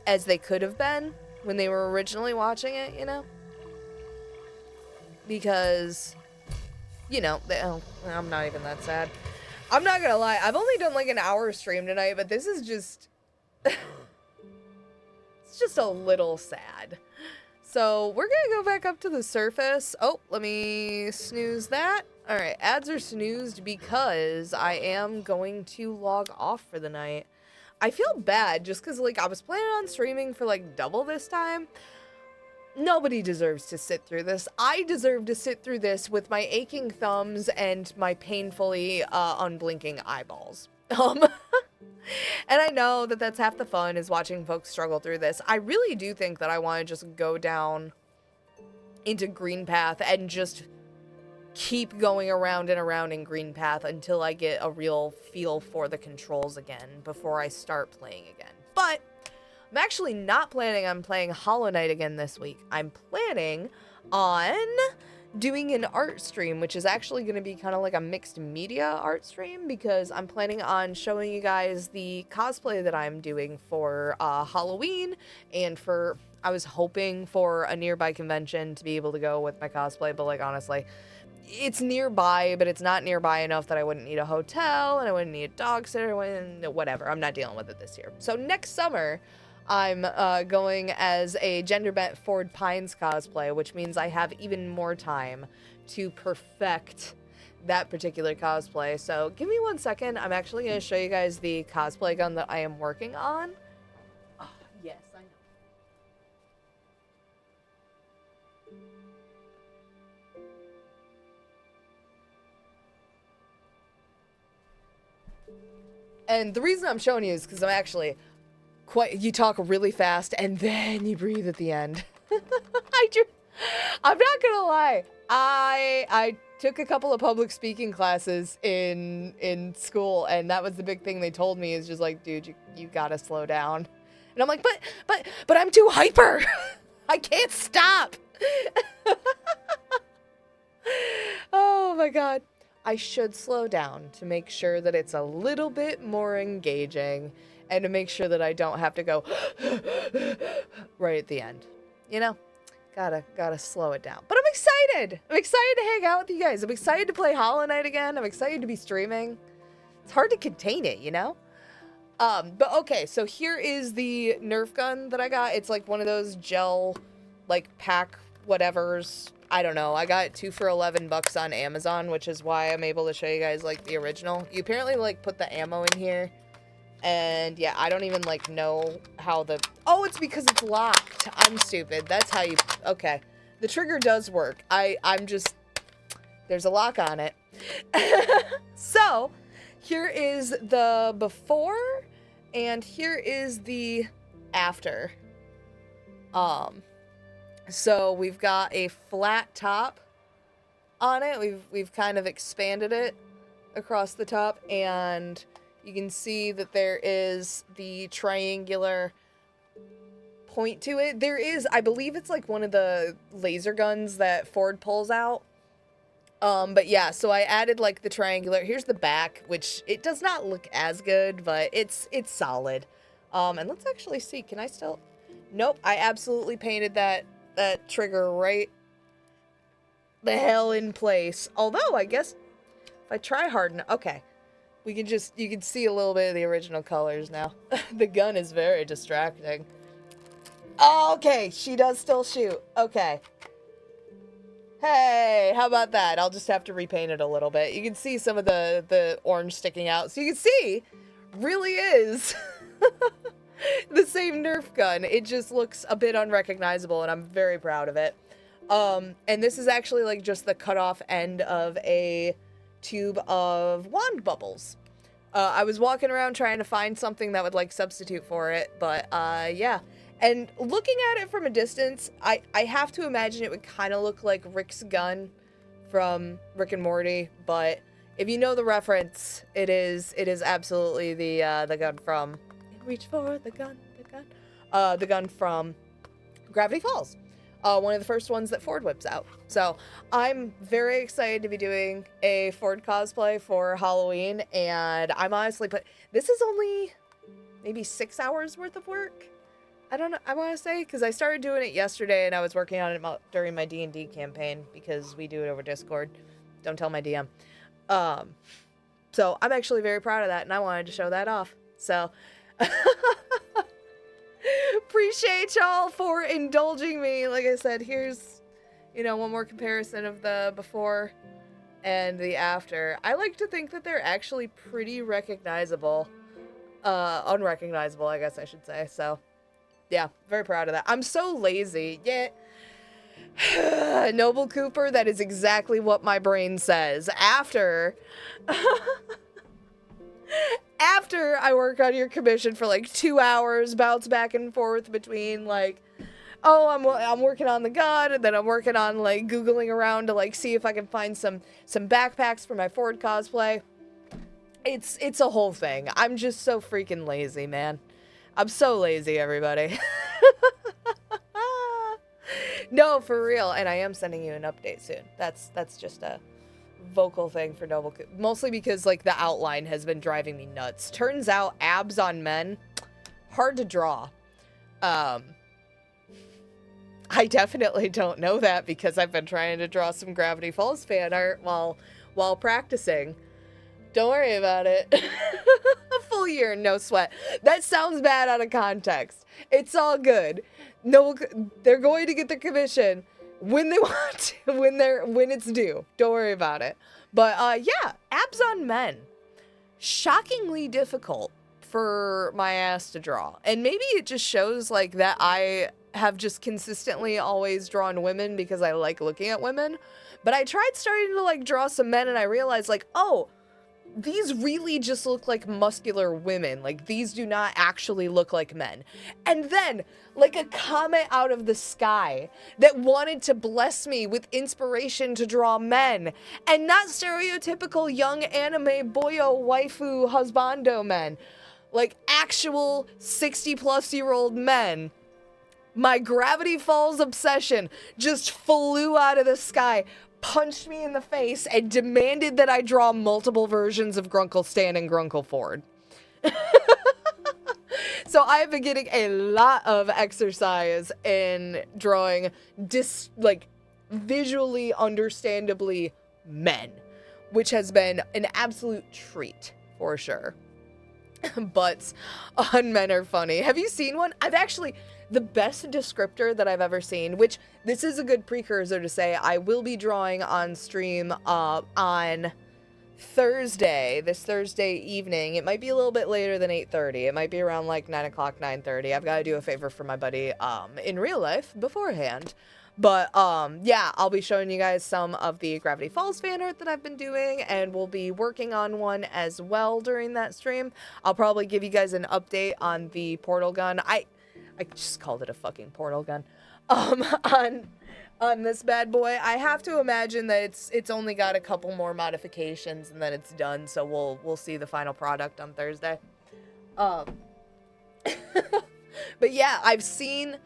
as they could have been when they were originally watching it, you know? Because, you know, I'm not even that sad. I'm not gonna lie, I've only done like an hour stream tonight, but this is just, it's just a little sad. So we're gonna go back up to the surface. Oh, let me snooze that. All right, ads are snoozed because I am going to log off for the night. I feel bad just because, like, I was planning on streaming for, like, double this time. Nobody deserves to sit through this. I deserve to sit through this with my aching thumbs and my painfully unblinking eyeballs. And I know that that's half the fun, is watching folks struggle through this. I really do think that I want to just go down into Green Path and just keep going around and around in Green Path until I get a real feel for the controls again before I start playing again. But I'm actually not planning on playing Hollow Knight again this week. I'm planning on doing an art stream, which is actually going to be kind of like a mixed media art stream, because I'm planning on showing you guys the cosplay that I'm doing for Halloween, and for, I was hoping for a nearby convention to be able to go with my cosplay, but, like, honestly, it's nearby, but it's not nearby enough that I wouldn't need a hotel, and I wouldn't need a dog sitter, whatever. I'm not dealing with it this year. So next summer, I'm going as a gender-bent Ford Pines cosplay, which means I have even more time to perfect that particular cosplay. So give me 1 second. I'm actually going to show you guys the cosplay gun that I am working on. Oh, yes, I know. And the reason I'm showing you is because I'm actually you talk really fast and then you breathe at the end. I'm not gonna lie. I took a couple of public speaking classes in school, and that was the big thing they told me, is just like, dude, you gotta slow down. And I'm like, but I'm too hyper. I can't stop. Oh my god. I should slow down to make sure that it's a little bit more engaging, and to make sure that I don't have to go right at the end. You know? Gotta slow it down. But I'm excited! I'm excited to hang out with you guys. I'm excited to play Hollow Knight again. I'm excited to be streaming. It's hard to contain it, you know? But okay, so here is the Nerf gun that I got. It's like one of those gel, like, pack whatevers. I don't know. I got it 2 for $11 on Amazon, which is why I'm able to show you guys, like, the original. You apparently, like, put the ammo in here. And, yeah, I don't even, like, know how the... Oh, it's because it's locked. I'm stupid. That's how you... Okay. The trigger does work. I'm just... There's a lock on it. So, here is the before, and here is the after. So we've got a flat top on it. We've kind of expanded it across the top, and you can see that there is the triangular point to it. There is, I believe it's like one of the laser guns that Ford pulls out. But yeah, so I added like the triangular. Here's the back, which it does not look as good, but it's solid. And let's actually see, can I still... Nope, I absolutely painted that trigger right the hell in place. Although, I guess if I try hard enough... Okay. You can see a little bit of the original colors now. The gun is very distracting. Oh, okay, she does still shoot. Okay. Hey, how about that? I'll just have to repaint it a little bit. You can see some of the orange sticking out. So you can see, really is the same Nerf gun. It just looks a bit unrecognizable, and I'm very proud of it. And this is actually like just the cut off end of a tube of wand bubbles. I was walking around trying to find something that would like substitute for it, but yeah. And looking at it from a distance, I have to imagine it would kind of look like Rick's gun from Rick and Morty, but if you know the reference, it is absolutely the gun from Reach for the gun from Gravity Falls. One of the first ones that Ford whips out. So I'm very excited to be doing a Ford cosplay for Halloween, and I'm honestly this is only maybe 6 hours worth of work. I don't know, I want to say, because I started doing it yesterday and I was working on it during my D&D campaign because we do it over Discord. Don't tell my DM. So I'm actually very proud of that, and I wanted to show that off. So appreciate y'all for indulging me. Like I said, here's, one more comparison of the before and the after. I like to think that they're actually pretty recognizable. Unrecognizable, I guess I should say. So, yeah, very proud of that. I'm so lazy. Yeah. Noble Cooper, that is exactly what my brain says. After I work on your commission for like 2 hours, bounce back and forth between like, oh, I'm working on the gun, and then I'm working on like Googling around to like see if I can find some backpacks for my Ford cosplay. It's a whole thing. I'm just so freaking lazy, man. I'm so lazy, everybody. No, for real, and I am sending you an update soon. That's just a vocal thing for Noble, mostly because like the outline has been driving me nuts. Turns out abs on men, hard to draw. I definitely don't know that because I've been trying to draw some Gravity Falls fan art while practicing. Don't worry about it. A full year, no sweat. That sounds bad out of context. It's all good. No, they're going to get their commission when they want to, when it's due. Don't worry about it. But yeah, abs on men. Shockingly difficult for my ass to draw. And maybe it just shows like that I have just consistently always drawn women because I like looking at women. But I tried starting to like draw some men, and I realized like, oh, these really just look like muscular women. Like, these do not actually look like men. And then, like a comet out of the sky that wanted to bless me with inspiration to draw men, and not stereotypical young anime boyo waifu husbando men. Like, actual 60-plus-year-old men. My Gravity Falls obsession just flew out of the sky, punched me in the face, and demanded that I draw multiple versions of Grunkle Stan and Grunkle Ford. So I've been getting a lot of exercise in drawing visually understandably men, which has been an absolute treat for sure. Butts on men are funny. Have you seen one? The best descriptor that I've ever seen, which this is a good precursor to say I will be drawing on stream on Thursday, this Thursday evening. It might be a little bit later than 8:30. It might be around like 9 o'clock, 9:30. I've got to do a favor for my buddy in real life beforehand. But yeah, I'll be showing you guys some of the Gravity Falls fan art that I've been doing, and we'll be working on one as well during that stream. I'll probably give you guys an update on the portal gun. I just called it a fucking portal gun. On this bad boy. I have to imagine that it's only got a couple more modifications and then it's done, so we'll see the final product on Thursday. But yeah, I've seen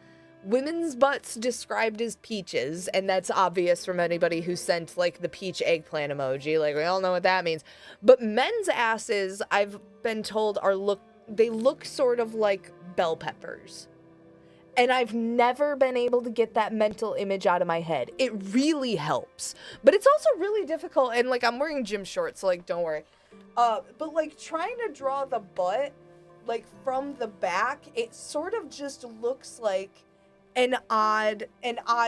women's butts described as peaches, and that's obvious from anybody who sent like the peach eggplant emoji. Like, we all know what that means. But men's asses, I've been told, they look sort of like bell peppers. And I've never been able to get that mental image out of my head. It really helps. But it's also really difficult, and like, I'm wearing gym shorts, so like, don't worry. But like, trying to draw the butt, like from the back, it sort of just looks like an odd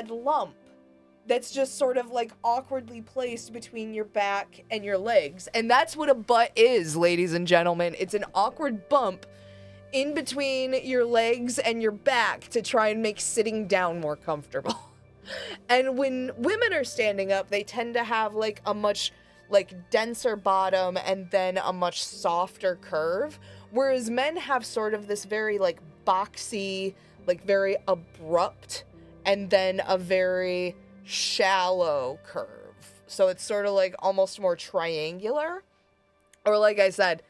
lump that's just sort of like awkwardly placed between your back and your legs. And that's what a butt is, ladies and gentlemen. It's an awkward bump in between your legs and your back to try and make sitting down more comfortable. And when women are standing up, they tend to have like a much like denser bottom and then a much softer curve, whereas men have sort of this very like boxy, like very abrupt, and then a very shallow curve. So it's sort of like almost more triangular. Or like I said,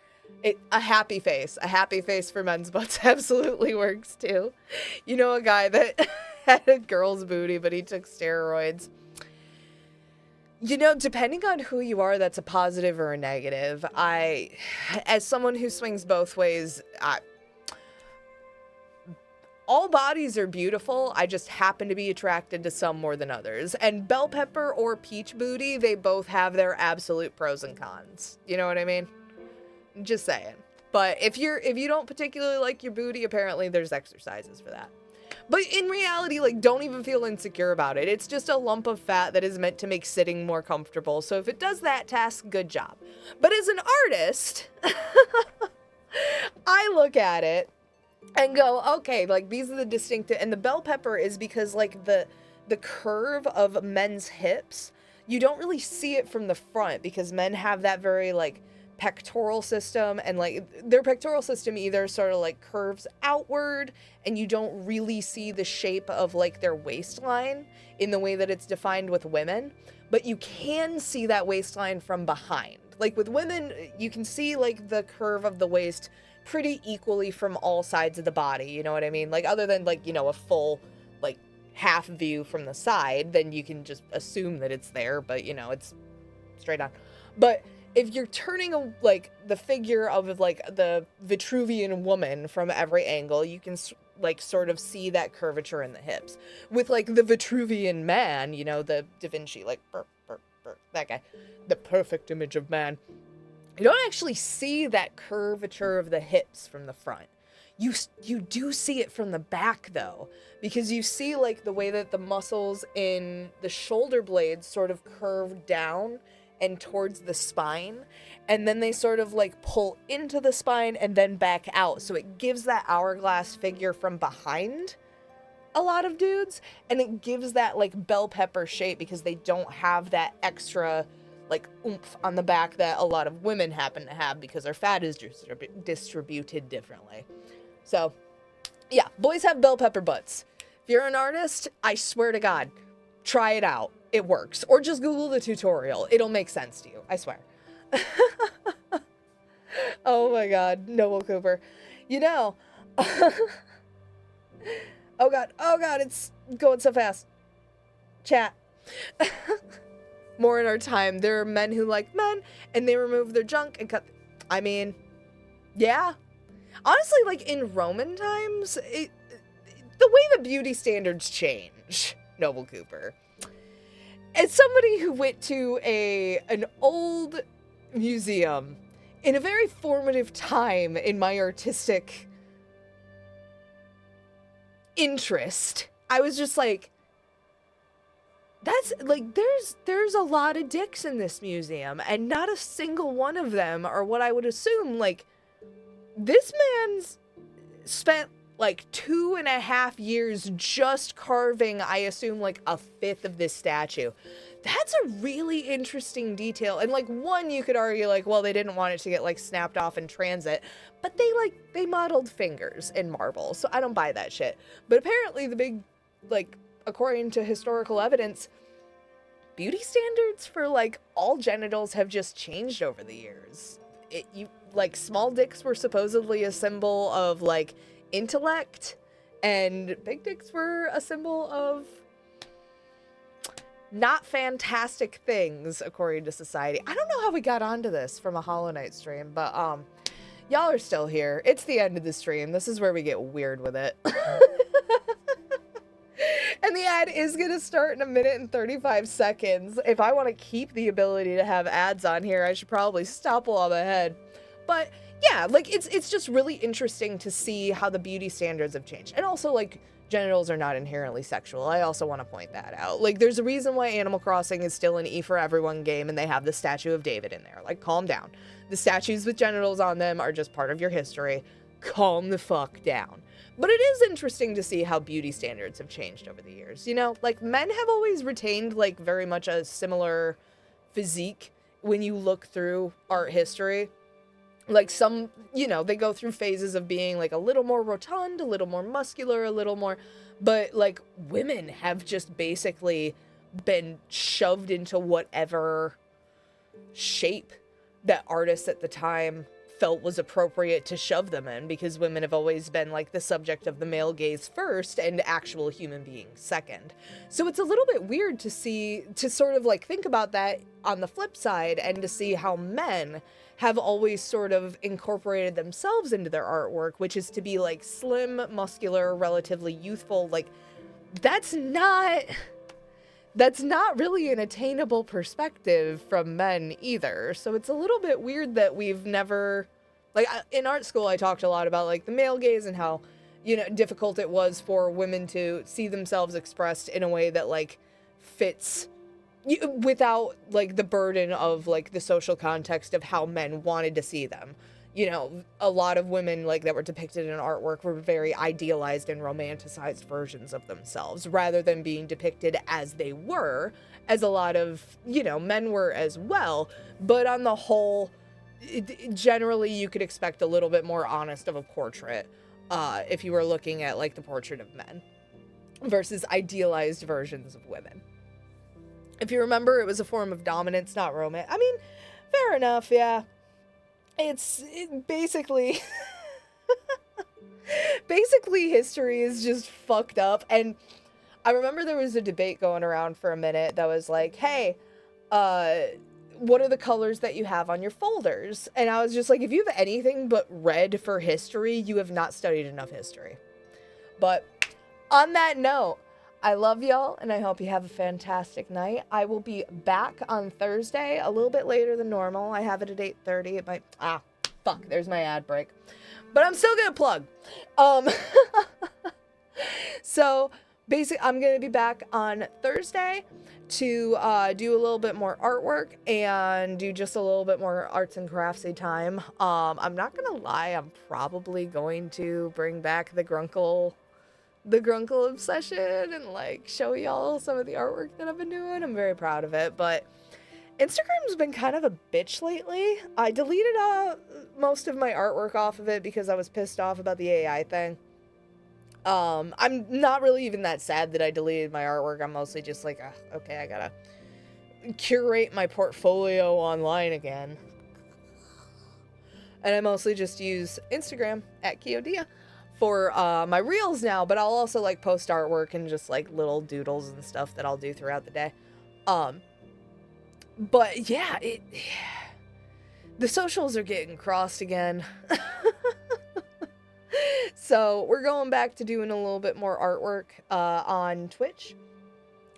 a happy face for men's butts absolutely works too. You know, a guy that had a girl's booty, but he took steroids. You know, depending on who you are, that's a positive or a negative. As someone who swings both ways, all bodies are beautiful. I just happen to be attracted to some more than others. And bell pepper or peach booty, they both have their absolute pros and cons. You know what I mean? Just saying. But if you don't particularly like your booty, apparently there's exercises for that. But in reality, like, don't even feel insecure about it. It's just a lump of fat that is meant to make sitting more comfortable. So if it does that task, good job. But as an artist, I look at it and go, okay, like, these are the distinctive, and the bell pepper is because, like, the curve of men's hips, you don't really see it from the front because men have that very, like, pectoral system, and like their pectoral system either sort of like curves outward and you don't really see the shape of like their waistline in the way that it's defined with women, but you can see that waistline from behind. Like with women, you can see like the curve of the waist pretty equally from all sides of the body, you know what I mean? Like other than like, you know, a full like half view from the side, then you can just assume that it's there, but you know, it's straight on. But if you're turning like the figure of like the Vitruvian woman from every angle, you can like sort of see that curvature in the hips. With like the Vitruvian man, you know, the Da Vinci, like that guy, the perfect image of man. You don't actually see that curvature of the hips from the front. You do see it from the back though, because you see like the way that the muscles in the shoulder blades sort of curve down and towards the spine, and then they sort of like pull into the spine and then back out. So it gives that hourglass figure from behind a lot of dudes, and it gives that like bell pepper shape because they don't have that extra like oomph on the back that a lot of women happen to have because their fat is distributed differently. So yeah, boys have bell pepper butts. If you're an artist, I swear to God, try it out. It works. Or just Google the tutorial. It'll make sense to you. I swear. Oh my God. Noble Cooper. You know. Oh God. It's going so fast. Chat. More in our time. There are men who like men and they remove their junk and cut. I mean, yeah. Honestly, like in Roman times, the way the beauty standards change, Noble Cooper. As somebody who went to an old museum in a very formative time in my artistic interest, I was just like, that's like, there's a lot of dicks in this museum, and not a single one of them are what I would assume. Like, this man's spent like 2.5 years just carving, I assume, like a fifth of this statue. That's a really interesting detail. And like one, you could argue like, well, they didn't want it to get like snapped off in transit, but they modeled fingers in marble. So I don't buy that shit. But apparently the big, like, according to historical evidence, beauty standards for like all genitals have just changed over the years. Like small dicks were supposedly a symbol of like intellect, and big dicks were a symbol of not fantastic things according to society. I don't know how we got onto this from a Hollow Knight stream, but y'all are still here. It's the end of the stream. This is where we get weird with it. And the ad is gonna start in 1 minute and 35 seconds. If I want to keep the ability to have ads on here, I should probably stop while I'm ahead. But yeah, like it's just really interesting to see how the beauty standards have changed. And also, like, genitals are not inherently sexual. I also want to point that out. Like, there's a reason why Animal Crossing is still an E for everyone game and they have the statue of David in there. Like, calm down. The statues with genitals on them are just part of your history. Calm the fuck down. But it is interesting to see how beauty standards have changed over the years. You know, like, men have always retained, like, very much a similar physique when you look through art history, like some, they go through phases of being like a little more rotund, a little more muscular, a little more, but like women have just basically been shoved into whatever shape that artists at the time felt was appropriate to shove them in, because women have always been like the subject of the male gaze first and actual human beings second. So it's a little bit weird to sort of like think about that on the flip side, and to see how men have always sort of incorporated themselves into their artwork, which is to be like slim, muscular, relatively youthful. Like that's not really an attainable perspective from men either. So it's a little bit weird that we've never, like in art school, I talked a lot about like the male gaze and how, difficult it was for women to see themselves expressed in a way that like fits without like the burden of like the social context of how men wanted to see them. A lot of women like that were depicted in artwork were very idealized and romanticized versions of themselves, rather than being depicted as they were, as a lot of, men were as well. But on the whole, generally you could expect a little bit more honest of a portrait if you were looking at like the portrait of men versus idealized versions of women. If you remember, it was a form of dominance, not romance. I mean, fair enough, yeah. It's basically history is just fucked up. And I remember there was a debate going around for a minute that was like, hey, what are the colors that you have on your folders? And I was just like, if you have anything but red for history, you have not studied enough history. But on that note, I love y'all, and I hope you have a fantastic night. I will be back on Thursday, a little bit later than normal. I have it at 8:30. It might... fuck, there's my ad break. But I'm still gonna plug. So, basically, I'm gonna be back on Thursday to do a little bit more artwork and do just a little bit more arts and craftsy time. I'm not gonna lie, I'm probably going to bring back the Grunkle obsession and like show y'all some of the artwork that I've been doing. I'm very proud of it, but Instagram's been kind of a bitch lately. I deleted most of my artwork off of it because I was pissed off about the AI thing. I'm not really even that sad that I deleted my artwork. I'm mostly just like, okay, I gotta curate my portfolio online again. And I mostly just use Instagram at Kiodia for my reels now, but I'll also like post artwork and just like little doodles and stuff that I'll do throughout the day. But yeah, the socials are getting crossed again. So we're going back to doing a little bit more artwork on Twitch,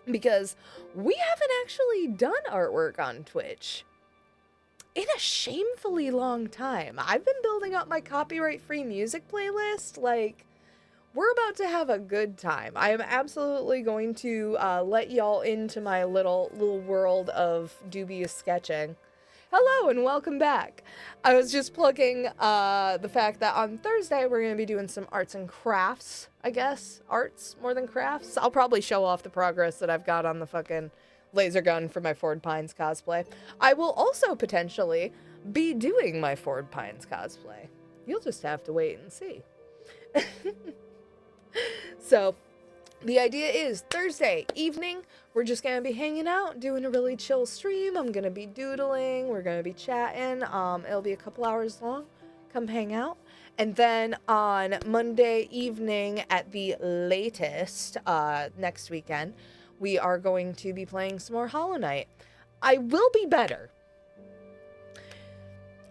because we haven't actually done artwork on Twitch in a shamefully long time. I've been building up my copyright-free music playlist. Like, we're about to have a good time. I am absolutely going to let y'all into my little world of dubious sketching. Hello and welcome back. I was just plugging the fact that on Thursday we're going to be doing some arts and crafts, I guess. Arts more than crafts. I'll probably show off the progress that I've got on the fucking laser gun for my Ford Pines cosplay. I will also potentially be doing my Ford Pines cosplay. You'll just have to wait and see. So, the idea is Thursday evening, we're just going to be hanging out, doing a really chill stream. I'm going to be doodling. We're going to be chatting. It'll be a couple hours long. Come hang out. And then on Monday evening at the latest, next weekend, we are going to be playing some more Hollow Knight. I will be better.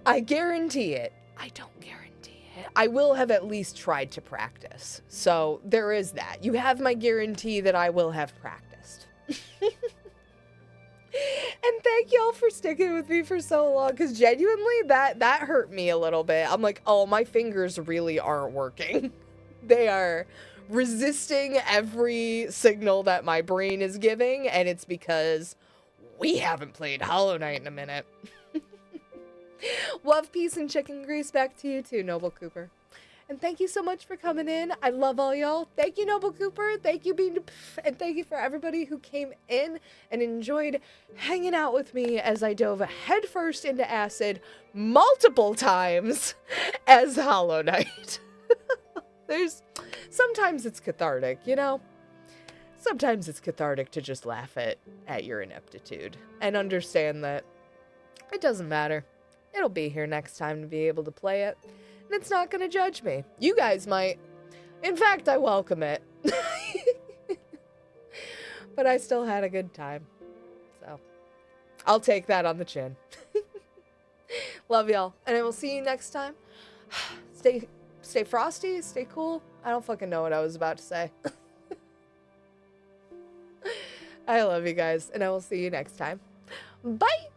I guarantee it. I don't guarantee it. I will have at least tried to practice. So there is that. You have my guarantee that I will have practiced. And thank y'all for sticking with me for so long, because genuinely that hurt me a little bit. I'm like, oh, my fingers really aren't working. They are resisting every signal that my brain is giving, and it's because we haven't played Hollow Knight in a minute. Love, peace, and chicken grease back to you too, Noble Cooper. And thank you so much for coming in. I love all y'all. Thank you, Noble Cooper. Thank you, Bean, and thank you for everybody who came in and enjoyed hanging out with me as I dove headfirst into acid multiple times as Hollow Knight. Sometimes it's cathartic, you know? Sometimes it's cathartic to just laugh at your ineptitude and understand that it doesn't matter. It'll be here next time to be able to play it. And it's not going to judge me. You guys might. In fact, I welcome it. But I still had a good time. So, I'll take that on the chin. Love y'all. And I will see you next time. Stay frosty, stay cool. I don't fucking know what I was about to say. I love you guys, and I will see you next time. Bye!